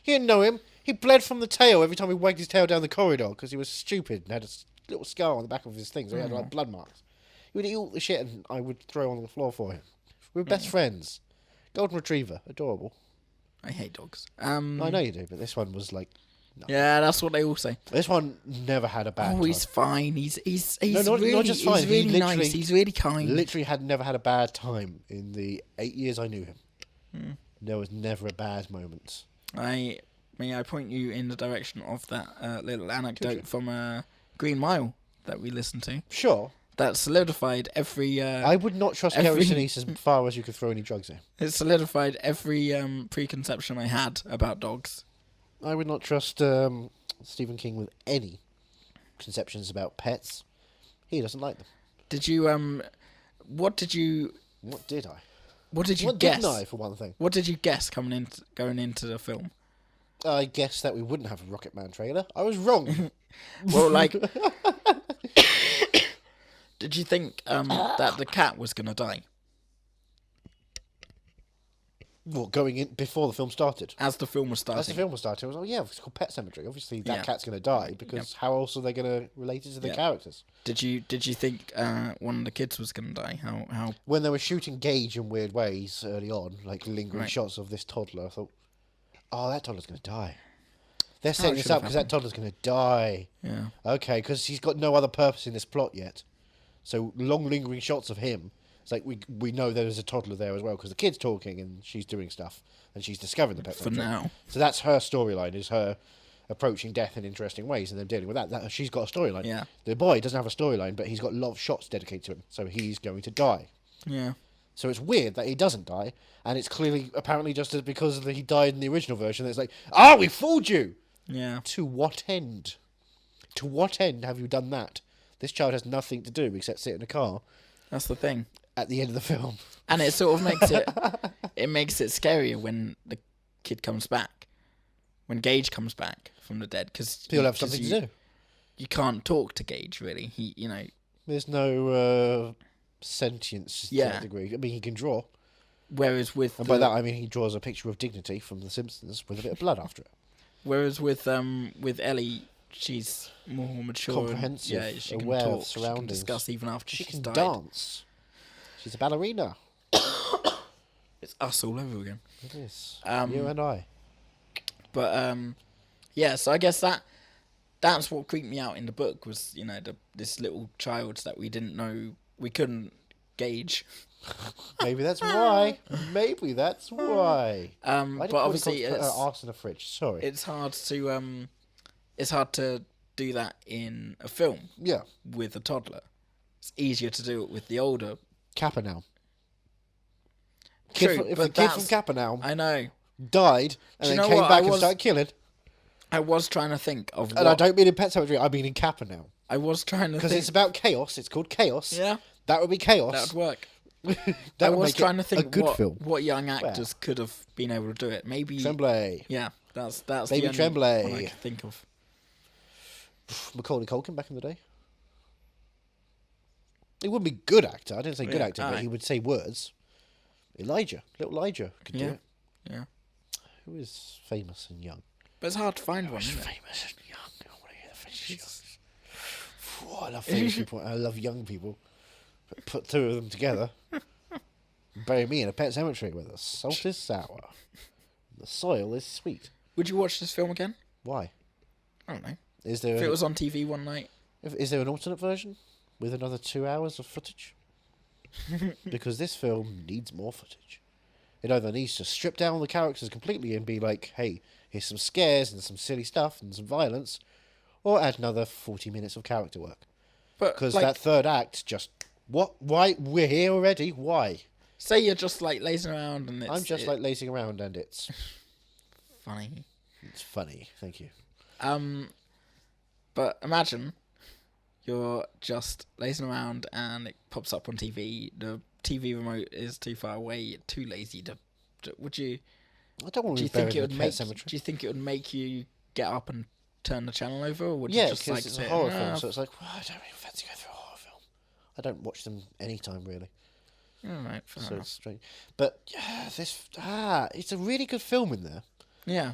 didn't know him. He bled from the tail every time he wagged his tail down the corridor because he was stupid and had a little scar on the back of his thing, so he had like blood marks. He would eat all the shit and I would throw on the floor for him. We were best friends. Golden Retriever, adorable. I hate dogs. I know you do, but this one was like, no. Yeah, that's what they all say. This one never had a bad Oh, time. he's fine. He's No, not really, just fine. He's He really literally- nice. He's really kind. Literally had never had a bad time in the 8 years I knew him. There was never a bad moment. May I point you in the direction of that little anecdote you? from Green Mile that we listened to? Sure. That solidified every. I would not trust every- Kerry Sinise as far as you could throw any drugs in. It solidified every preconception I had about dogs. I would not trust Stephen King with any conceptions about pets. He doesn't like them. Did you what did you What did I? what did you What guess? didn't I, for one thing? What did you guess going into the film? I guessed that we wouldn't have a Rocket Man trailer. I was wrong. Well, like, did you think that the cat was gonna die What, going in before the film started? as the film was starting? As the film was starting, I was like, yeah, it's called Pet Semetary. Obviously, that Yeah. cat's going to die because how else are they going to relate it to the Yeah. characters? Did you think one of the kids was gonna die? How? When they were shooting Gage in weird ways early on, like lingering Right. shots of this toddler, I thought, oh, that toddler's going to die. They're setting it this should up have because that toddler's going to die. Yeah. Okay, because he's got no other purpose in this plot yet. So long lingering shots of him. It's like we know there's a toddler there as well because the kid's talking and she's doing stuff and she's discovering the pet For cemetery. now. So that's her storyline, is her approaching death in interesting ways and then dealing with that. She's got a storyline. Yeah. The boy doesn't have a storyline, but he's got a lot of shots dedicated to him, so he's going to die. Yeah. So it's weird that he doesn't die, and it's clearly apparently just because he died in the original version. It's like, we fooled you. Yeah. To what end? To what end have you done that? This child has nothing to do except sit in a car That's the thing. at the end of the film. And it sort of makes it scarier when the kid comes back, when Gage comes back from the dead, because He'll have something to do. You can't talk to Gage really. He, There's no sentience to Yeah. that degree. I mean, he can draw. whereas with And by that, I mean he draws a picture of dignity from The Simpsons with a bit of blood after it. with Ellie, she's more mature, Comprehensive, and, she can aware of talk, she surroundings. can discuss even after She she's can died. dance. She's a ballerina. It's us all over again. It is. Um, You and I. But yeah. So I guess that's what creeped me out in the book was this little child that we didn't know, we couldn't gauge. Maybe that's why. Maybe that's why. But obviously put her arse in a fridge. Sorry. it's hard to do that in a film Yeah. with a toddler. It's easier to do it with the older. Capernaum. True, If but the kid from that's- Capernaum I know. died and Do you then know came what? back and started killing, I was trying to think of and I don't mean in Pet Sematary, I mean in Capernaum. I was trying to Because think. it's about chaos. It's called Chaos. Yeah, That would be chaos. that would work. That I would was make trying to it think a good film. what young actors could have been able to do it. Maybe. Tremblay. Yeah, that's Baby the only Tremblay. one I could think of. Macaulay Culkin back in the day. He wouldn't be good actor. I didn't say good Yeah, actor, but aye. he would say words. Little Elijah could do Yeah. it. Yeah, Who is famous and young? but it's hard to find one. Isn't it? Famous and young. I want to hear the famous young. I love famous people. I love young people. But put two of them together. Bury me in a pet cemetery where the salt is sour, the soil is sweet. Would you watch this film again? Why? I don't know. Is there If it was on TV one night. is there an alternate version with another 2 hours of footage? Because this film needs more footage. It either needs to strip down the characters completely and be like, hey, here's some scares and some silly stuff and some violence, or add another 40 minutes of character work. But Because like, that third act just... What? Why? We're here already? Why? say you're just like lazing around and it's I'm just like lazing around and it's funny. funny. Thank you. But imagine you're just lazing around and it pops up on TV. The TV remote is too far away. You're too lazy to. Would you? I don't want Do to you be buried think it in a would pet make? cemetery. Do you think it would make you get up and turn the channel over, or would Yeah, you just because like it's say, a horror "Ah, film, so it's like, well, I don't really fancy going through a horror film. I don't watch them anytime, really. all right, fair So enough." it's strange. But, yeah, it's a really good film in there. Yeah.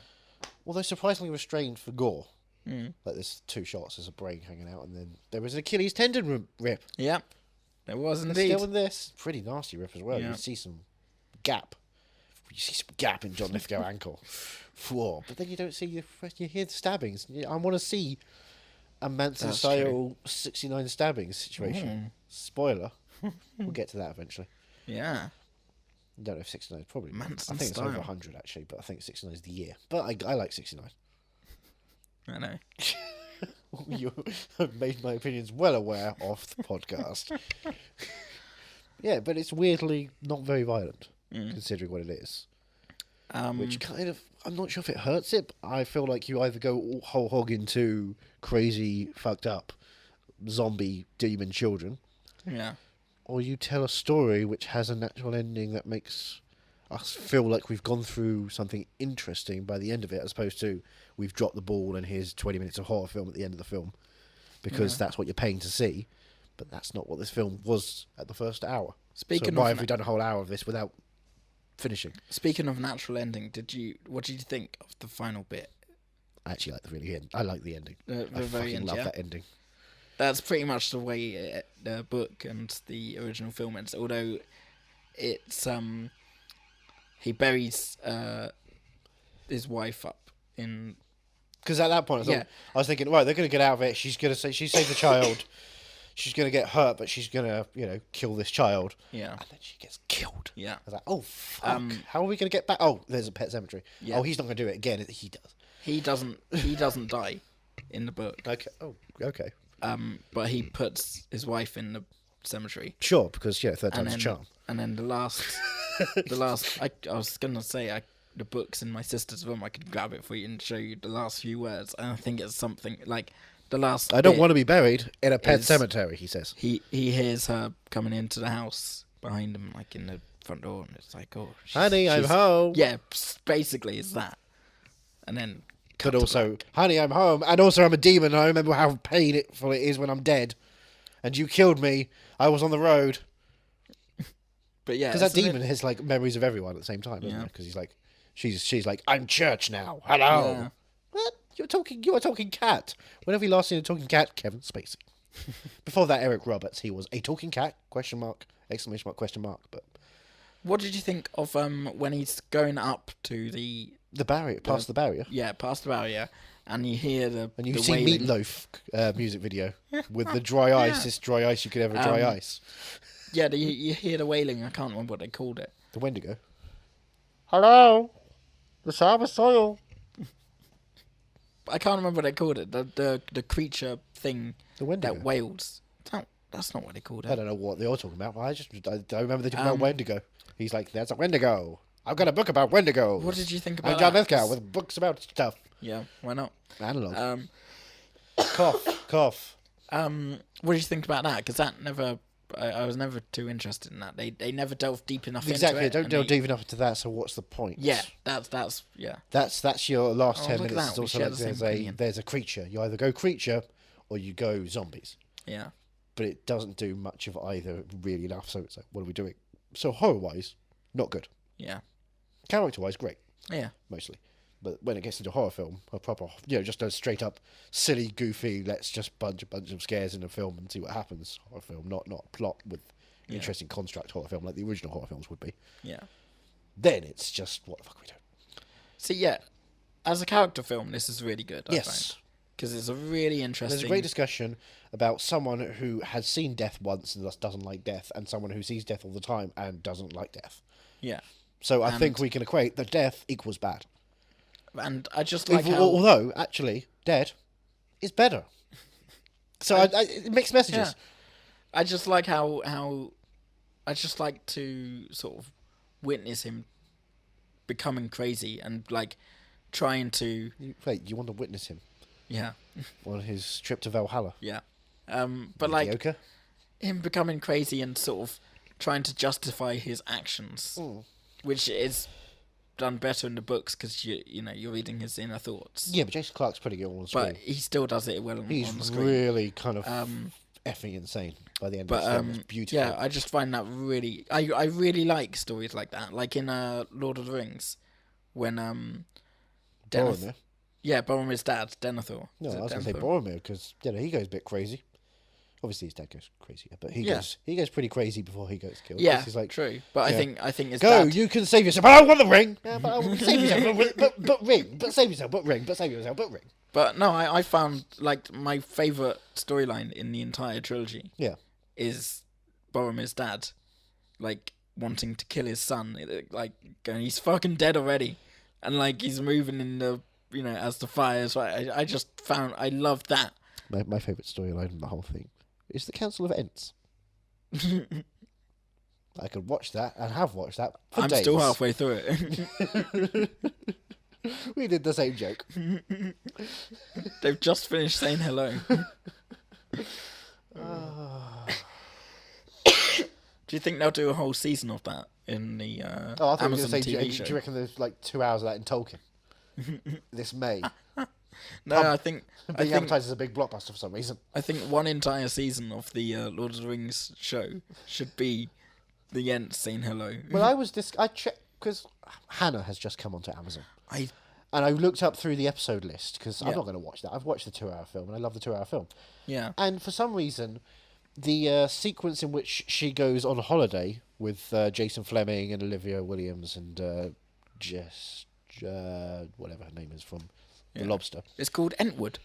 Although surprisingly restrained for gore. Mm. Like, there's 2 shots, there's a brain hanging out, and then there was an Achilles tendon rip. Yeah. There was There's indeed. still in this. Pretty nasty rip as well. Yeah. You see some gap. You see some gap in John Lithgow ankle. Whoa. But then you don't see, you hear the stabbings. I want to see a Manson-style 69 stabbings situation. Spoiler. We'll get to that eventually. Yeah. I don't know if 69 is probably... Manson I think it's over style. 100, actually, but I think 69 is the year. But I like 69. I know. You have made my opinions well aware of the podcast. Yeah, but it's weirdly not very violent, considering what it is. which kind of, I'm not sure if it hurts it, but I feel like you either go all whole hog into crazy, fucked up, zombie demon children, Yeah. or you tell a story which has a natural ending that makes us feel like we've gone through something interesting by the end of it, as opposed to we've dropped the ball and here's 20 minutes of horror film at the end of the film, because that's what you're paying to see. But that's not what this film was at the first hour. Speaking so why of have we done a whole hour of this without finishing? Speaking of natural ending, what did you think of the final bit? I actually like the end. I like the ending. The I very fucking end, love yeah? that ending. That's pretty much the way the book and the original film ends. Although it's he buries his wife up in. Because at that point, I was thinking, right, they're going to get out of it. She's going to say she saved the child. She's going to get hurt, but she's going to, kill this child. Yeah. And then she gets killed. Yeah. I was like, oh, fuck. How are we going to get back? Oh, there's a Pet Semetary. Yeah. Oh, he's not going to do it again. He does. He doesn't die in the book. Okay. Oh, okay. But he puts his wife in the cemetery. Sure, because, third time's a charm. And then the last, I was going to say, the book's in my sister's room. I could grab it for you and show you the last few words. And I think it's something like the last. I don't want to be buried in a pet cemetery, he says. He hears her coming into the house behind him, like in the front door, and it's like, oh, honey, I'm home. Yeah, basically it's that. And then. But also, honey, I'm home. And also, I'm a demon. And I remember how painful it is when I'm dead. And you killed me. I was on the road. But yeah, because that demon has like memories of everyone at the same time, doesn't it? Because he's like, she's like, I'm church now. Hello. Yeah. What? You are talking cat. When have we last seen a talking cat? Kevin Spacey. Before that, Eric Roberts. He was a talking cat? ? Exclamation mark? Question mark? But what did you think of when he's going up to the barrier, past the barrier? Yeah, past the barrier, and you hear and you see wailing. Meatloaf music video with the dry ice, dry ice you could ever dry ice. Yeah, you hear the wailing. I can't remember what they called it. The Wendigo. Hello, the Sabbath soil. I can't remember what they called it. The creature thing the Wendigo. That wails. That's not what they called it. I don't know what they're all talking about. I remember they talking about Wendigo. He's like, there's a Wendigo. I've got a book about Wendigos. What did you think about I'm John that? Lithgow with books about stuff. Yeah, why not? Analog. Cough. What did you think about that? Because that never. I was never too interested in that. They never delved deep enough into it. Exactly, don't delve deep enough into that, so what's the point? Yeah, that's yeah. That's your last 10 minutes. It's also like there's a creature. You either go creature or you go zombies. Yeah. But it doesn't do much of either really enough, so it's like, what are we doing? So horror-wise, not good. Yeah. Character-wise, great. Yeah. Mostly. But when it gets into a horror film, a proper, just a straight up silly, goofy, let's just bunch a bunch of scares in a film and see what happens horror film, not plot with interesting construct horror film like the original horror films would be. Yeah. Then it's just, what the fuck are we doing? See, yeah, as a character film, this is really good. Yes. Because it's a really interesting. There's a great discussion about someone who has seen death once and thus doesn't like death, and someone who sees death all the time and doesn't like death. Yeah. So I think we can equate that death equals bad. And I just like how... Although, actually, dead is better. So it mixed messages. Yeah. I just like how... I just like to sort of witness him becoming crazy and, like, trying to... Wait, you want to witness him? Yeah. On his trip to Valhalla? Yeah. But, mediocre? like, him becoming crazy and sort of trying to justify his actions, which is... done better in the books because you're reading his inner thoughts. Yeah, but Jason Clarke's pretty good on the screen. But he still does it well on the screen. He's really kind of effing insane by the end of the film. It's beautiful. Yeah, I just find that really... I really like stories like that. Like in Lord of the Rings, when Boromir? Yeah, Boromir's dad, Denethor. No, I was going to say Boromir because he goes a bit crazy. Obviously, his dad goes crazy, but he goes pretty crazy before he goes killed. Yeah, he's like, true. But I think his go, dad... you can save yourself. But I want the ring. Yeah, but I want to save yourself. But ring. But save yourself. But ring. But save yourself. But ring. But no, I found like my favourite storyline in the entire trilogy. Yeah, is Boromir's dad, like wanting to kill his son. Like going, he's fucking dead already, and like he's moving in the as the fire. So I just found I loved that. My favourite storyline in the whole thing is the Council of Ents. I could watch that and have watched that for I'm days. still halfway through it. We did the same joke. They've just finished saying hello. Do you think they'll do a whole season of that in the I thought you were Amazon going to say, TV do show? you reckon there's like 2 hours of that in Tolkien? This May. No, I think Being advertised as a big blockbuster for some reason. I think one entire season of the Lord of the Rings show should be the Ents saying hello. Well, I checked, because Hannah has just come onto Amazon. I And I looked up through the episode list, because I'm Yeah. not going to watch that. I've watched the 2-hour film, and I love the 2-hour film. yeah. And for some reason, the sequence in which she goes on holiday with Jason Fleming and Olivia Williams and Jess, whatever her name is from The Yeah. Lobster. It's called Entwood.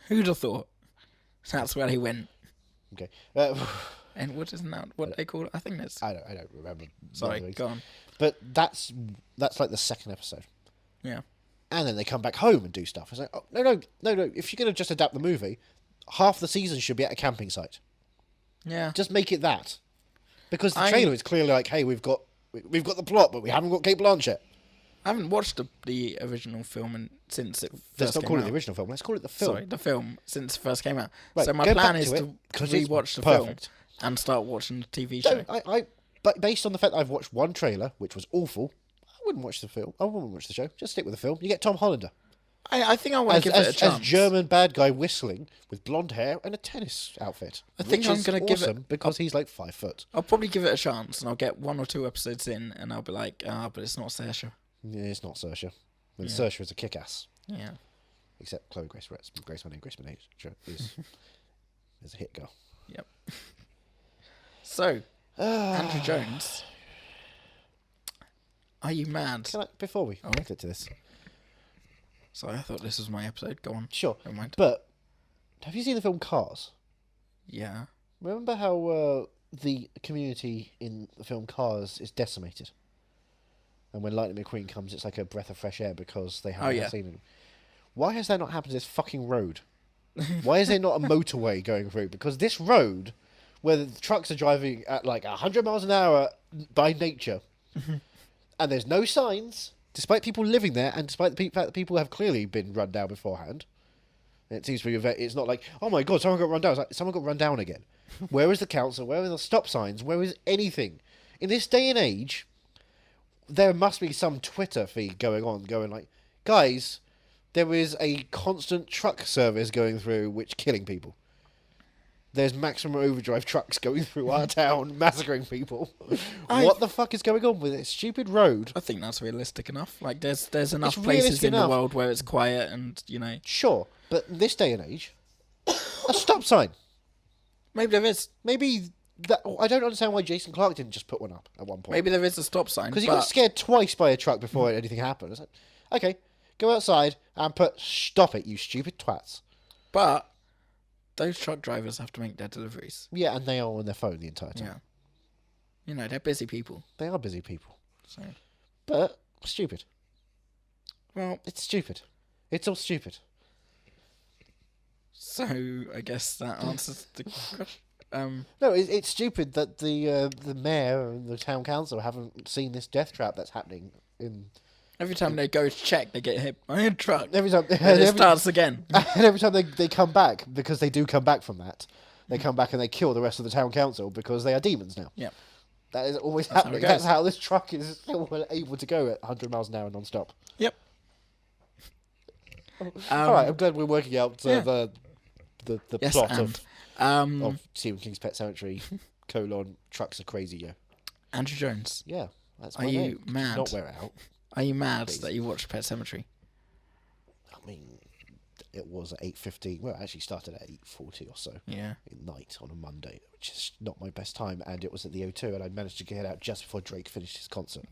Who'd have thought? That's where he went. Okay. Entwood, isn't that what they call it? I think that's. I don't remember. Sorry, the go on. But that's like the second episode. Yeah. And then they come back home and do stuff. It's like, oh, no. If you're going to just adapt the movie, half the season should be at a camping site. Yeah. Just make it that. Because the trailer is clearly like, hey, we've got the plot, but we haven't got Kate Blanchett. I haven't watched the original film since it first Let's not came call out. it the original film. Let's call it the film. Sorry, the film since it first came out. Right, so my go plan back is to to it, 'cause it's rewatch the film perfect. and start watching the TV show. No, but based on the fact that I've watched one trailer, which was awful, I wouldn't watch the film. I wouldn't watch the show. Just stick with the film. You get Tom Hollander I think I want to give it a chance. as German bad guy whistling with blonde hair and a tennis outfit. I think which I'm is gonna give it- awesome because he's like 5 foot. I'll probably give it a chance, and I'll get 1 or 2 episodes in, and I'll be like, but it's not Saoirse. Yeah, it's not Saoirse. And Yeah. Saoirse is a kick-ass. Yeah. Except Chloe Grace Moretz is a hit girl. Yep. So, Andrew Jones, are you mad? Before we get to this, Sorry, I thought this was my episode. Go on. sure. Never mind. But have you seen the film Cars? Yeah. Remember how the community in the film Cars is decimated? And when Lightning McQueen comes, it's like a breath of fresh air because they haven't seen him. Why has that not happened to this fucking road? Why is there not a motorway going through? Because this road, where the trucks are driving at like 100 miles an hour by nature, and there's no signs, despite people living there, and despite the fact that people have clearly been run down beforehand. It seems to be it's not like, oh my god, someone got run down. It's like, someone got run down again. Where is the council? Where are the stop signs? Where is anything? In this day and age, there must be some Twitter feed going like, guys, there is a constant truck service going through which killing people. There's maximum overdrive trucks going through our town, massacring people. What the fuck is going on with this stupid road? I think that's realistic enough. Like, there's enough It's places realistic in enough. the world where it's quiet and, Sure, but in this day and age, a stop sign. maybe there is. Maybe that. I don't understand why Jason Clarke didn't just put one up at one point. Maybe there is a stop sign. Because he but got scared twice by a truck before anything happened. It's like, okay, go outside and put stop it, you stupid twats. But those truck drivers have to make their deliveries. Yeah, and they are on their phone the entire time. Yeah. They're busy people. They are busy people. So, But stupid. well, It's stupid. It's all stupid. so I guess that answers the question. No, it's stupid that the mayor and the town council haven't seen this death trap that's happening in. Every time they go to check, they get hit by a truck. Every time, And it starts again. and every time they come back, because they do come back from that, they come back and they kill the rest of the town council because they are demons now. Yeah. That is always That's how it happening. goes. That's how this truck is still able to go at 100 miles an hour non-stop. Yep. All right, I'm glad we're working out yeah. the Yes, plot and of Stephen King's Pet Sematary, trucks are crazy, yeah. Andrew Jones, Yeah, that's are my you name. mad? Not wear it out. Are you mad Please. that you watched Pet Sematary? I mean, it was at 8:15. Well, it actually started at 8:40 or so. Yeah. At night on a Monday, which is not my best time, and it was at the O2, and I managed to get out just before Drake finished his concert.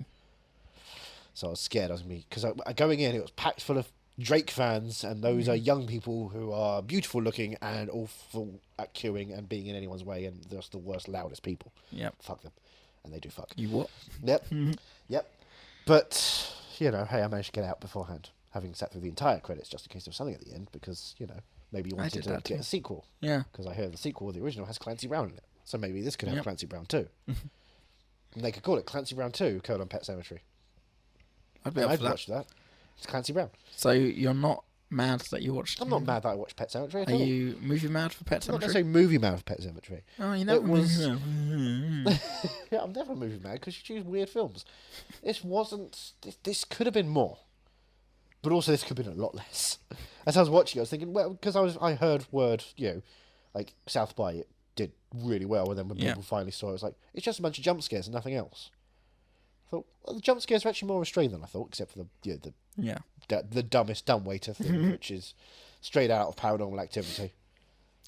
So I was scared I was going to be... Because going in, it was packed full of Drake fans, and those are young people who are beautiful looking and awful at queuing and being in anyone's way, and they're just the worst, loudest people. Yep. Fuck them. And they do fuck. You what? Yep. Yep. But, hey, I managed to get out beforehand, having sat through the entire credits just in case there was something at the end, because, maybe you wanted did to that get too. a sequel. Yeah. Because I heard the sequel, the original, has Clancy Brown in it. So maybe this could have Yep. Clancy Brown too. And they could call it Clancy Brown 2, Pet Semetary. I'd be up I'd for that. watch that. It's Clancy Brown. So you're not mad that you watched? I'm not mad that I watched Pet Semetary at Are all. you movie mad for Pet I'm not Sematary? necessarily movie mad for Pet Semetary. Oh, you know, It was- movie mad. Yeah, I'm never movie mad because you choose weird films. This wasn't. This could have been more, but also this could have been a lot less. As I was watching, I was thinking, well, because I heard word, like South by it did really well, and then when Yeah. people finally saw it, it was like it's just a bunch of jump scares and nothing else. I thought the jump scares are actually more restrained than I thought, except for the dumbest dumb waiter thing, which is straight out of Paranormal Activity.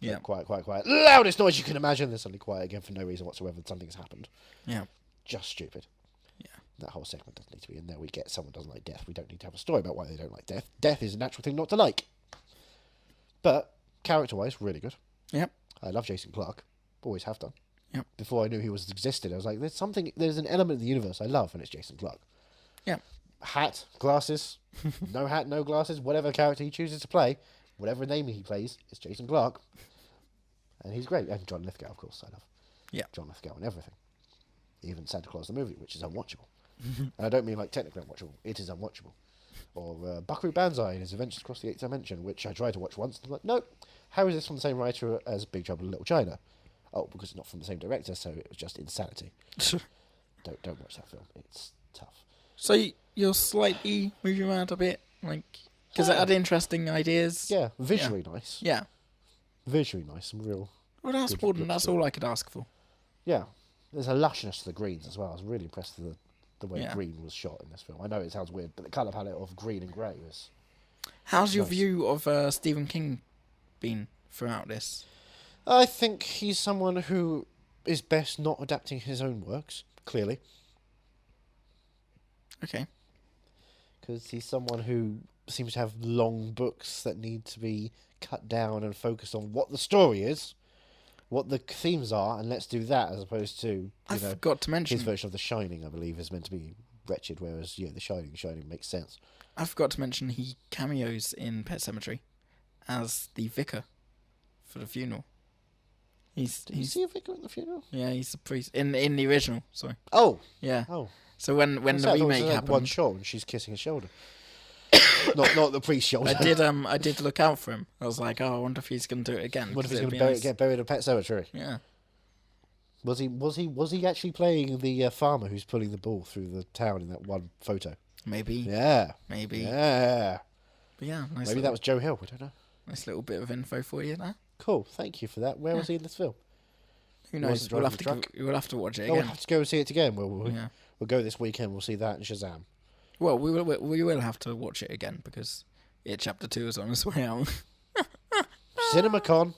Yeah. Quiet, loudest noise you can imagine. They're suddenly quiet again for no reason whatsoever. Something's happened. Yeah. Just stupid. Yeah. That whole segment doesn't need to be in there. We get someone doesn't like death. We don't need to have a story about why they don't like death. Death is a natural thing not to like. But character-wise, really good. Yep. I love Jason Clarke. Always have done. Yep. Before I knew he was existed, I was like, there's an element of the universe I love, and it's Jason Clarke. Yeah. Hat, glasses, no hat, no glasses, whatever character he chooses to play, whatever name he plays, it's Jason Clarke. And he's great. And John Lithgow, of course, I love. Yeah. John Lithgow and everything. Even Santa Claus the movie, which is unwatchable. And I don't mean like technically unwatchable. It is unwatchable. Or Buckaroo Banzai and his Adventures Across the Eighth Dimension, which I tried to watch once. And I'm like, nope. How is this from the same writer as Big Trouble in Little China? Oh, because it's not from the same director, so it was just insanity. Don't watch that film. It's tough. So you're slightly moving around a bit, like, because it had interesting ideas. Yeah, visually nice. Yeah. Visually nice. Some real. Well, that's good important. looks That's to it. all I could ask for. Yeah. There's a lushness to the greens as well. I was really impressed with the way Yeah. green was shot in this film. I know it sounds weird, but the colour palette of green and grey was. How's your Nice. view of Stephen King been throughout this? I think he's someone who is best not adapting his own works, clearly. Okay. Because he's someone who seems to have long books that need to be cut down and focused on what the story is, what the themes are, and let's do that, as opposed to I forgot to mention. his version of The Shining. I believe is meant to be wretched, whereas The Shining makes sense. I forgot to mention he cameos in Pet Sematary as the vicar for the funeral. Did you see a vicar at the funeral? Yeah, he's the priest in the original. Sorry. Oh, Yeah. oh. So when I the thought it was remake like happened, one shot and she's kissing his shoulder. not the priest's shoulder. I did look out for him. I was like, oh, I wonder if he's gonna do it again. What if 'cause he's it'd going be to get buried in Pet Semetary? Yeah. Was he actually playing the farmer who's pulling the ball through the town in that one photo? Maybe. Yeah. Maybe. Yeah. But yeah, Maybe that was Joe Hill. We don't know. nice little bit of info for you there. Cool. Thank you for that. Where was he in this film? Who He knows? wasn't driving the truck? We'll have to watch it Oh, we'll again. have to go and see it again. We'll Yeah. go this weekend. We'll see that and Shazam. Well, we will have to watch it again because Chapter 2 is on its way out. CinemaCon.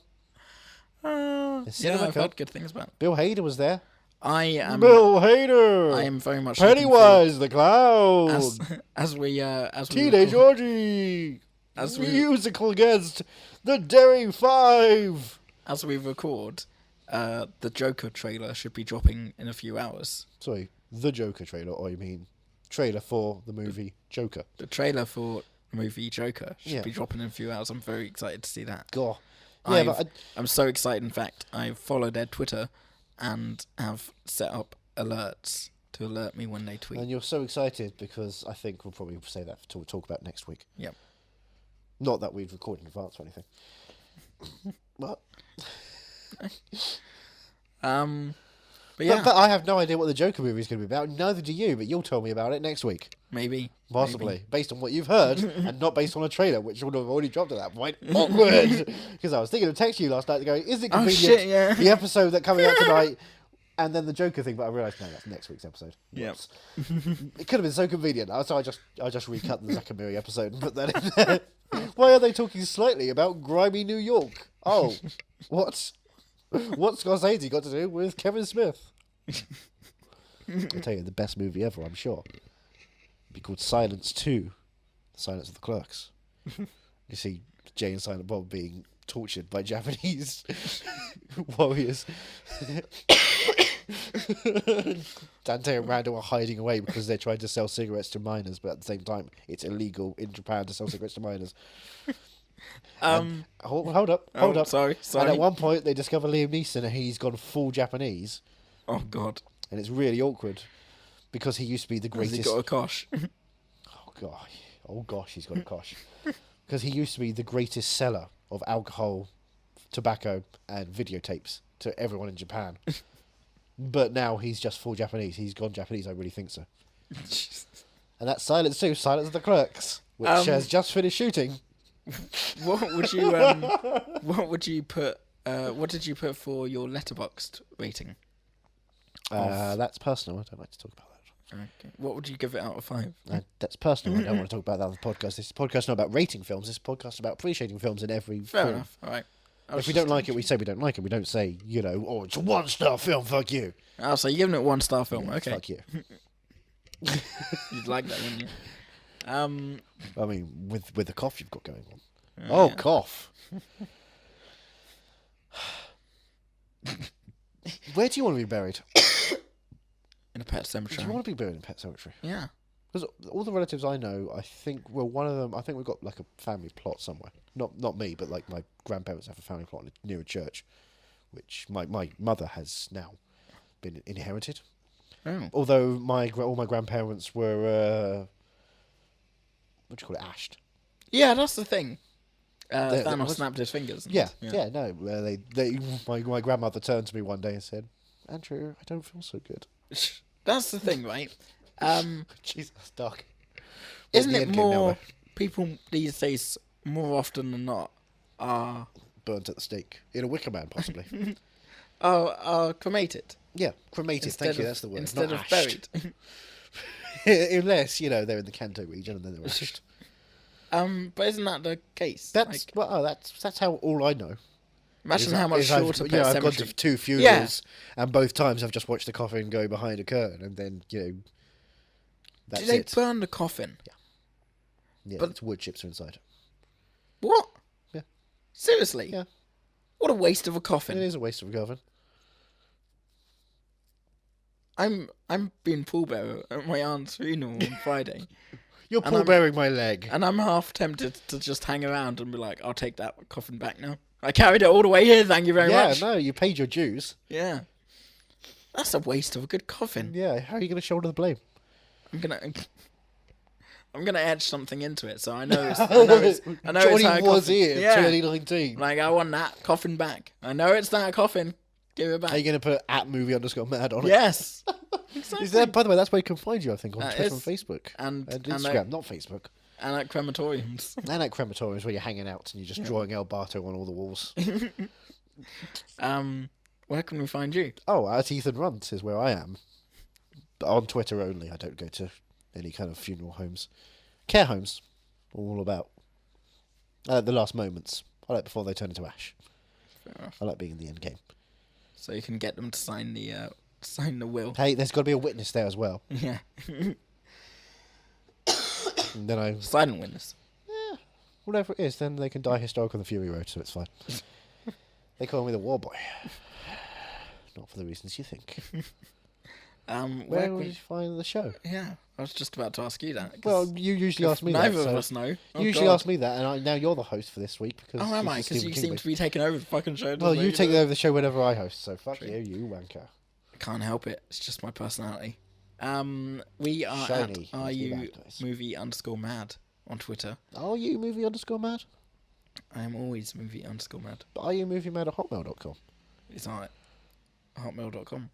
The Yeah, CinemaCon. I've heard good things about it. Bill Hader was there. I am Bill Hader. I am very much looking Pennywise the Clown. forward- as we Teenage record- Orgy. As we- Musical against the Daring Five. as we record, the Joker trailer should be dropping in a few hours. Sorry, the Joker trailer, or you mean trailer for the movie Joker? The trailer for the movie Joker should Yeah. be dropping in a few hours. I'm very excited to see that. God. Yeah, but I'm so excited. In fact, I've followed their Twitter and have set up alerts to alert me when they tweet. and you're so excited because I think we'll probably say that to talk about next week. Yep. Not that we've recorded in advance or anything. What? But yeah, But I have no idea what the Joker movie is going to be about. Neither do you, but you'll tell me about it next week. maybe. Possibly. Based on what you've heard, and not based on a trailer, which would have already dropped at that point. Awkward! Because I was thinking of texting you last night to go, is it Oh, convenient, shit, yeah. the episode that coming out tonight, and then the Joker thing, but I realised, no, that's next week's episode. Yep. Whoops. It could have been so convenient. So I just recut the Zachary episode and put that in there. Why are they talking slightly about grimy New York? Oh, what? What's Scorsese got to do with Kevin Smith? I'll tell you, the best movie ever, I'm sure. It'd be called Silence 2. The Silence of the Clerks. You see Jay and Silent Bob being tortured by Japanese warriors. Dante and Randall are hiding away because they're trying to sell cigarettes to minors, but at the same time, it's illegal in Japan to sell cigarettes to minors. Hold up. Sorry. And at one point, they discover Liam Neeson and he's gone full Japanese. Oh God. and it's really awkward because he used to be the Has greatest. he got a kosh? Oh gosh, he's got a kosh. Because he used to be the greatest seller of alcohol, tobacco, and videotapes to everyone in Japan. But now he's just full Japanese. He's gone Japanese. I really think so. And that's Silence 2, Silence of the Clerks, which has just finished shooting. What would you put? What did you put for your Letterboxd rating? That's personal. I don't like to talk about that. Okay. What would you give it out of 5? That's personal. I don't want to talk about that on the podcast. This podcast is not about rating films. This podcast is about appreciating films in every Fair form. enough. All right. If we don't like it, we say we don't like it. We don't say, oh, it's a 1-star film, fuck you. Oh, so you're giving it 1-star film. Yeah, okay. Fuck you. You'd like that, wouldn't you? I mean, with the cough you've got going on. Yeah. Cough. Where do you want to be buried? In a pet Do cemetery. you want to be buried in Pet Semetary? Yeah. Because all the relatives I know, I think, well, one of them, I think we've got like a family plot somewhere. Not me, but like my grandparents have a family plot near a church, which my mother has now been inherited. Oh. Although all my grandparents were, what do you call it, ashed. Yeah, that's the thing. There Thanos was- snapped his fingers. Yeah. My grandmother turned to me one day and said, "Andrew, I don't feel so good." That's the thing, right? Jesus, that's dark. Isn't The it end game now, more though. people these days, more often than not, are Burnt at the stake in a Wicker Man, possibly. cremated Yeah, cremated. Thank you. That's the word. instead not of ashed. buried? Unless they're in the Kanto region and then they're ashed. But isn't that the case? That's that's how all I know. Imagine Is how much is shorter Pet I've gone Sematary. to 2 funerals, and both times I've just watched the coffin go behind a curtain, and then that's Did they it. burn the coffin? Yeah, but- it's wood chips are inside. What? Yeah. Seriously? Yeah. What a waste of a It coffin. is a waste of a coffin. I'm being pallbearer at my aunt's funeral on Friday, You're And I'm- pallbearing my leg. and I'm half tempted to just hang around and be like, "I'll take that coffin back now. I carried it all the way here. Thank you very Yeah, much." no, you paid your dues. Yeah. That's a waste of a good coffin. Yeah, how are you going to shoulder the blame? I'm gonna edge something into it, so I know it's. I know it's Johnny her was coffin. here, Yeah. 2019. Like, I want that coffin back. I know it's that coffin. Give it back. Are you going to put @movie_mad on it? Yes. Exactly. Is there, by the way, that's where you can find you, I think, on That Twitter is- and Facebook. and Instagram, not Facebook. and at crematoriums. And at crematoriums where you're hanging out and you're just drawing El Barto on all the walls. Where can we find you? Oh, at Ethan Runt is where I am. But on Twitter only. I don't go to any kind of funeral homes. Care homes. All about the last moments. I like before they turn into ash. Fair enough. I like being in the end game. So you can get them to sign the will. Hey, there's got to be a witness there as well. Yeah. And then I, Silent witness. whatever it is, then they can die historic on the Fury Road, so it's fine. They call me the War Boy. Not for the reasons you think. Where would you find the show? Yeah, I was just about to ask you that. 'cause Well, you usually ask me neither that. of so us know. You Oh, usually God. ask me that, and now you're the host for this week because. Oh, am I? this is Because Stephen you King seem based. to be taking over the fucking show. Well, doesn't you it? take over the show whenever I host, so fuck True. you wanker. I can't help it. It's just my personality. We are Shiny. at Are Let's be You bad guys. Movie_mad on Twitter. Are you movie_mad? I am always movie_mad. Are you moviemad at hotmail.com? It's our hotmail.com.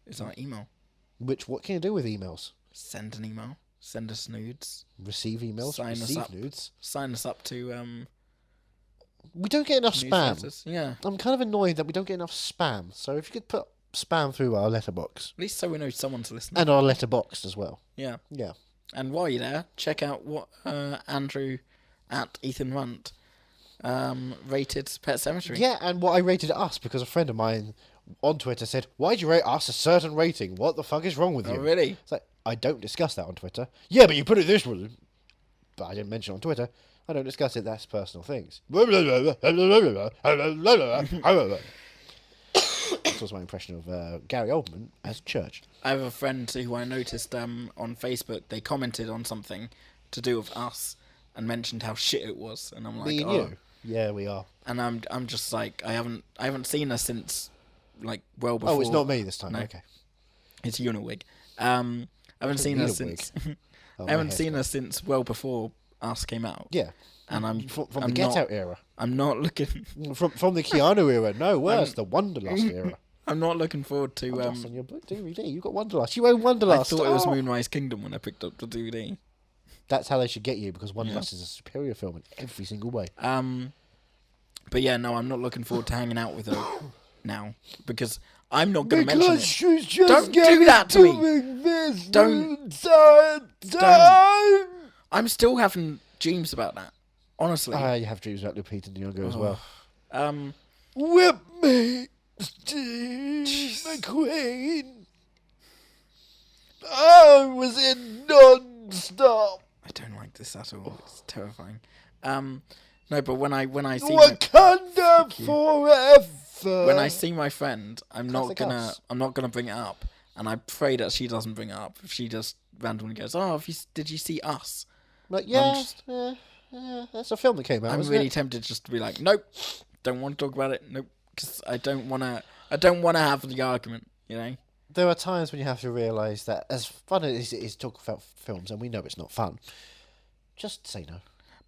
It's our email. What can you do with emails? Send an email. Send us nudes. Receive emails? Sign us receive up. nudes? Sign us up to We don't get enough spam. newsletters. Yeah. I'm kind of annoyed that we don't get enough spam. So if you could put spam through our letterbox. At least so we know someone's listening. And our letterbox as well. Yeah. Yeah. And while you're there, check out what Andrew at Ethan Runt rated Pet Sematary. Yeah, and what I rated us because a friend of mine on Twitter said, "Why'd you rate us a certain rating? What the fuck is wrong with you?" Oh, really? It's like, I don't discuss that on Twitter. Yeah, but you put it this way. But I didn't mention it on Twitter. I don't discuss it. That's personal things. That was my impression of Gary Oldman as Church. I have a friend who I noticed on Facebook, they commented on something to do with us and mentioned how shit it was. And I'm like, Me and you. Yeah, we are. And I'm just like, I haven't seen her since like well before. Oh, it's not me this time. No. Okay. It's you in a wig. I haven't seen her since. Oh, I haven't seen her since well before Us came out. Yeah. And I'm From I'm the Get not, Out era. I'm not looking. From the Keanu era. No, worse, the Wanderlust era. I'm not looking forward to. Wanderlust on your DVD. You got Wanderlust. You own Wanderlust. I thought it was Moonrise Kingdom when I picked up the DVD. That's how they should get you, because Wanderlust is a superior film in every single way. But yeah, no, I'm not looking forward to hanging out with her now, because I'm not going to mention it. She's just Don't do that to me. This Don't. I'm still having dreams about that. Honestly. You have dreams about Lupita Nyong'o as well. Whip me, Steve McQueen. I was in non-stop. I don't like this at all. It's terrifying. No, but when I see Wakanda forever. when I see my friend, I'm not Classic gonna Us. bring it up, and I pray that she doesn't bring it up. If she just randomly goes, "Oh, did you see Us?" Like, yeah, that's a film that came out. I'm wasn't really it? tempted just to be like, "Nope, don't want to talk about it." Nope, because I don't wanna have the argument. You know. There are times when you have to realise that, as fun as it is to talk about films, and we know it's not fun, just say no.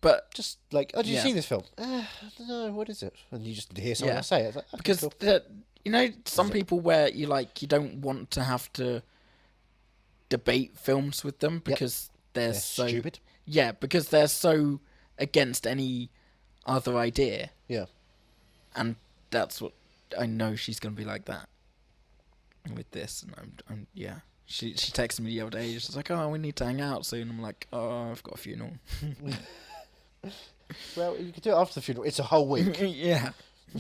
But Just like, oh, did you see this film? I don't know, what is it? And you just hear someone say it. It's like, okay, because cool. some people where you don't want to have to debate films with them because they're so stupid. Yeah, because they're so against any other idea. Yeah. And that's what I know she's gonna be like that with this, and I'm yeah. She texted me the other day. She's like, "Oh, we need to hang out soon." I'm like, "Oh, I've got a funeral." Well, you can do it after the funeral. It's a whole week. Yeah.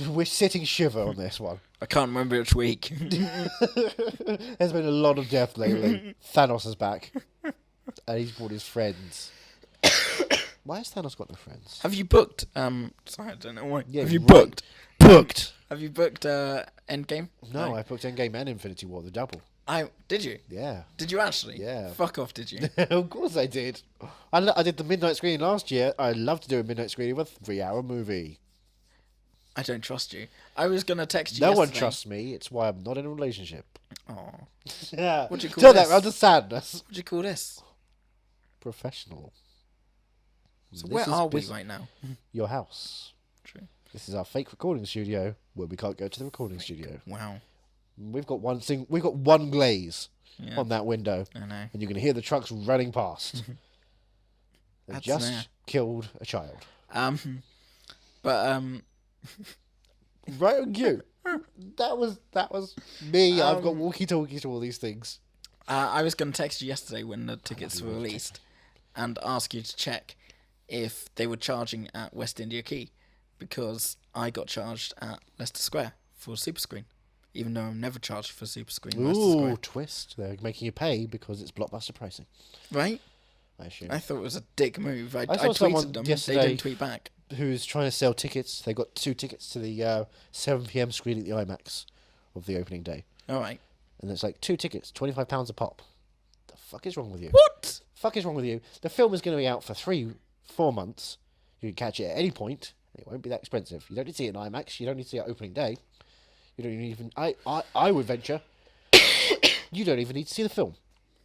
We're sitting shiver on this one. I can't remember which week. There's been a lot of death lately. Thanos is back. And he's brought his friends. Why has Thanos got no friends? Have you booked? Sorry, I don't know why. Yeah, Have you right. booked? Booked. Have you booked Endgame? No, I booked Endgame and Infinity War, the double. Did you? Yeah. Did you actually? Yeah. Fuck off, did you? Of course I did. I did the midnight screening last year. I love to do a midnight screening with a 3-hour movie. I don't trust you. I was gonna text you. No one yesterday. trusts me. It's why I'm not in a relationship. Oh. Yeah. What do you call Turn this? that round to sadness. What do you call this? Professional. So This where is are we bus- right now? Your house. True. This is our fake recording studio where we can't go to the recording studio. Wow. We've got one glaze Yeah. on that window, I know. and you can hear the trucks running past. They That's just there. killed a child. But Right on cue. That was me. I've got walkie-talkies to all these things. I was gonna text you yesterday when the tickets were released, and ask you to check if they were charging at West India Quay, because I got charged at Leicester Square for Super Screen, even though I'm never charged for Super Screen. in Leicester Ooh, Square. twist. They're making you pay because it's blockbuster pricing, Right? I assume. I thought it was a dick move. I saw someone tweeted them. yesterday- They didn't tweet back. Who's trying to sell tickets. They got 2 tickets to the 7 p.m. screen at the IMAX of the opening day. All right. And it's like 2 tickets, £25 a pop. The fuck is wrong with you? What? Fuck is wrong with you? The film is going to be out for 3-4 months. You can catch it at any point. It won't be that expensive. You don't need to see it in IMAX. You don't need to see it opening day. You don't even... I would venture... you don't even need to see the film.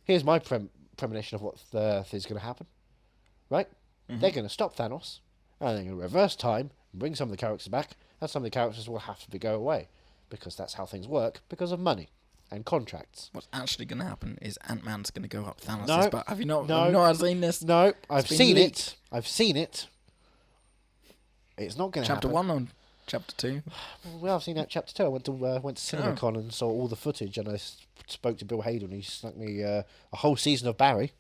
Here's my premonition of what is going to happen. Right? Mm-hmm. They're going to stop Thanos. And they're going to reverse time and bring some of the characters back. And some of the characters will have to go away. Because that's how things work. Because of money. And contracts. What's actually going to happen is Ant-Man's going to go up Thanos' No. butt. Have you not seen this? No, I've been seen leaked. it. I've seen it. It's not going to happen. Chapter 1 or Chapter 2? Well, I've seen that chapter 2. I went to CinemaCon and saw all the footage, and I spoke to Bill Hader, and he snuck me a whole season of Barry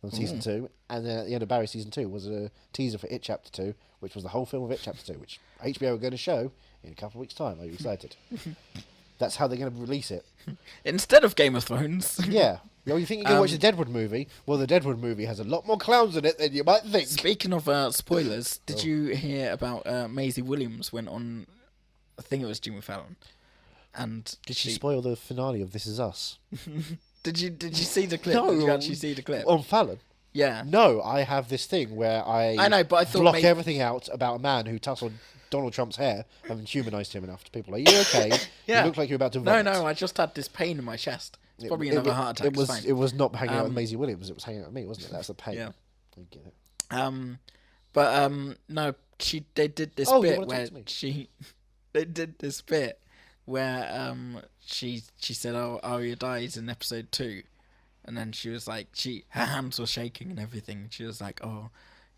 on season 2, and then at the end of Barry season 2 was a teaser for It Chapter 2, which was the whole film of It Chapter 2, which HBO are going to show in a couple of weeks' time. Are you excited? That's how they're going to release it. Instead of Game of Thrones. Yeah. You know, you think you're going to watch the Deadwood movie? Well, the Deadwood movie has a lot more clowns in it than you might think. Speaking of spoilers, did you hear about Maisie Williams went on, I think it was Jimmy Fallon, and Did she spoil the finale of This Is Us? Did you see the clip? No. Did you actually see the clip? On Fallon? Yeah. No, I have this thing where I know, but I thought block everything out about a man who tousled Donald Trump's hair and humanised him enough to people. Are you okay? Yeah. You look like you're about to No, vomit. no, I just had this pain in my chest. It's probably another heart attack. It was not hanging out with Maisie Williams. It was hanging out with me, wasn't it? That's the pain. Yeah. I get it. No, they did this bit where they did this bit where she said, "Oh, Arya dies in episode 2," and then she was like, her hands were shaking and everything. She was like, "Oh,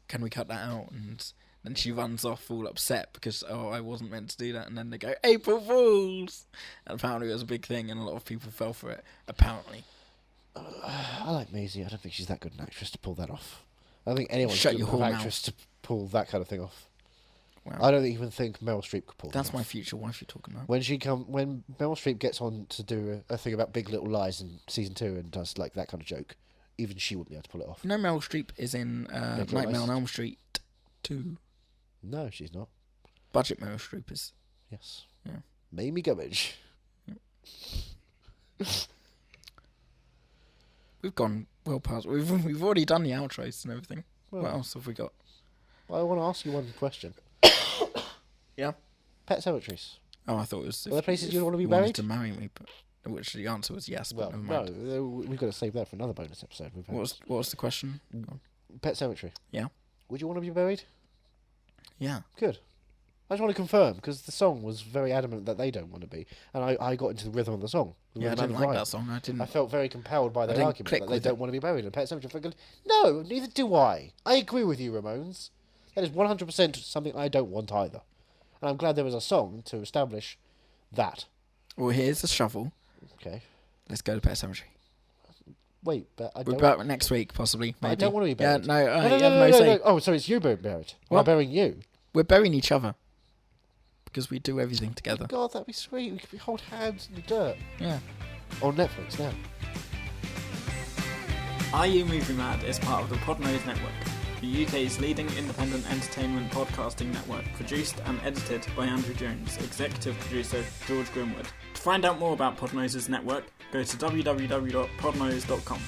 can we cut that out?" And then she runs off all upset because, "Oh, I wasn't meant to do that." And then they go, "April Fools!" And apparently it was a big thing, and a lot of people fell for it. Apparently, I like Maisie. I don't think she's that good an actress to pull that off. I don't think anyone's Shut good your enough whore actress to pull that kind of thing off. wow. I don't even think Meryl Streep could pull that That's off. my future wife you're talking about. When Meryl Streep gets on to do a thing about Big Little Lies in season 2 and does like that kind of joke, even she wouldn't be able to pull it off. No, Meryl Streep is in Nightmare on Elm Street 2. No, she's not. Budget Meryl Streep is. Yes. Yeah. Mamie Gummidge. We've gone well past. We've already done the outros and everything. Well, What else have we got? I want to ask you one question. Yeah. Pet cemeteries. Oh, I thought it was. Are there places you want to be wanted buried? to marry me, but which the answer was yes. But Well, never mind. no, we've got to save that for another bonus episode. What was the question? Pet cemetery. Yeah. Would you want to be buried? Yeah. Good. I just want to confirm because the song was very adamant that they don't want to be, and I got into the rhythm of the song. Yeah, I didn't like that song. I felt very compelled by their didn't argument click that they with don't want to be buried in a pet cemetery. Thinking, no, neither do I. I agree with you, Ramones. That is 100% something I don't want either. And I'm glad there was a song to establish that. Well, here's a shovel. Okay. Let's go to Pet Semetary. Wait, but I We're don't... back next week, possibly. Maybe. I don't want to be buried. Yeah, no, no, you have no say. Oh, so it's you being buried. What? I'm burying you. We're burying each other. Because we do everything together. God, that'd be sweet. We could hold hands in the dirt. Yeah. On Netflix now. Are You Movie Mad is part of the Podnose Network, the UK's leading independent entertainment podcasting network, produced and edited by Andrew Jones, executive producer George Grimwood. To find out more about Podnose's network, go to www.podnose.com.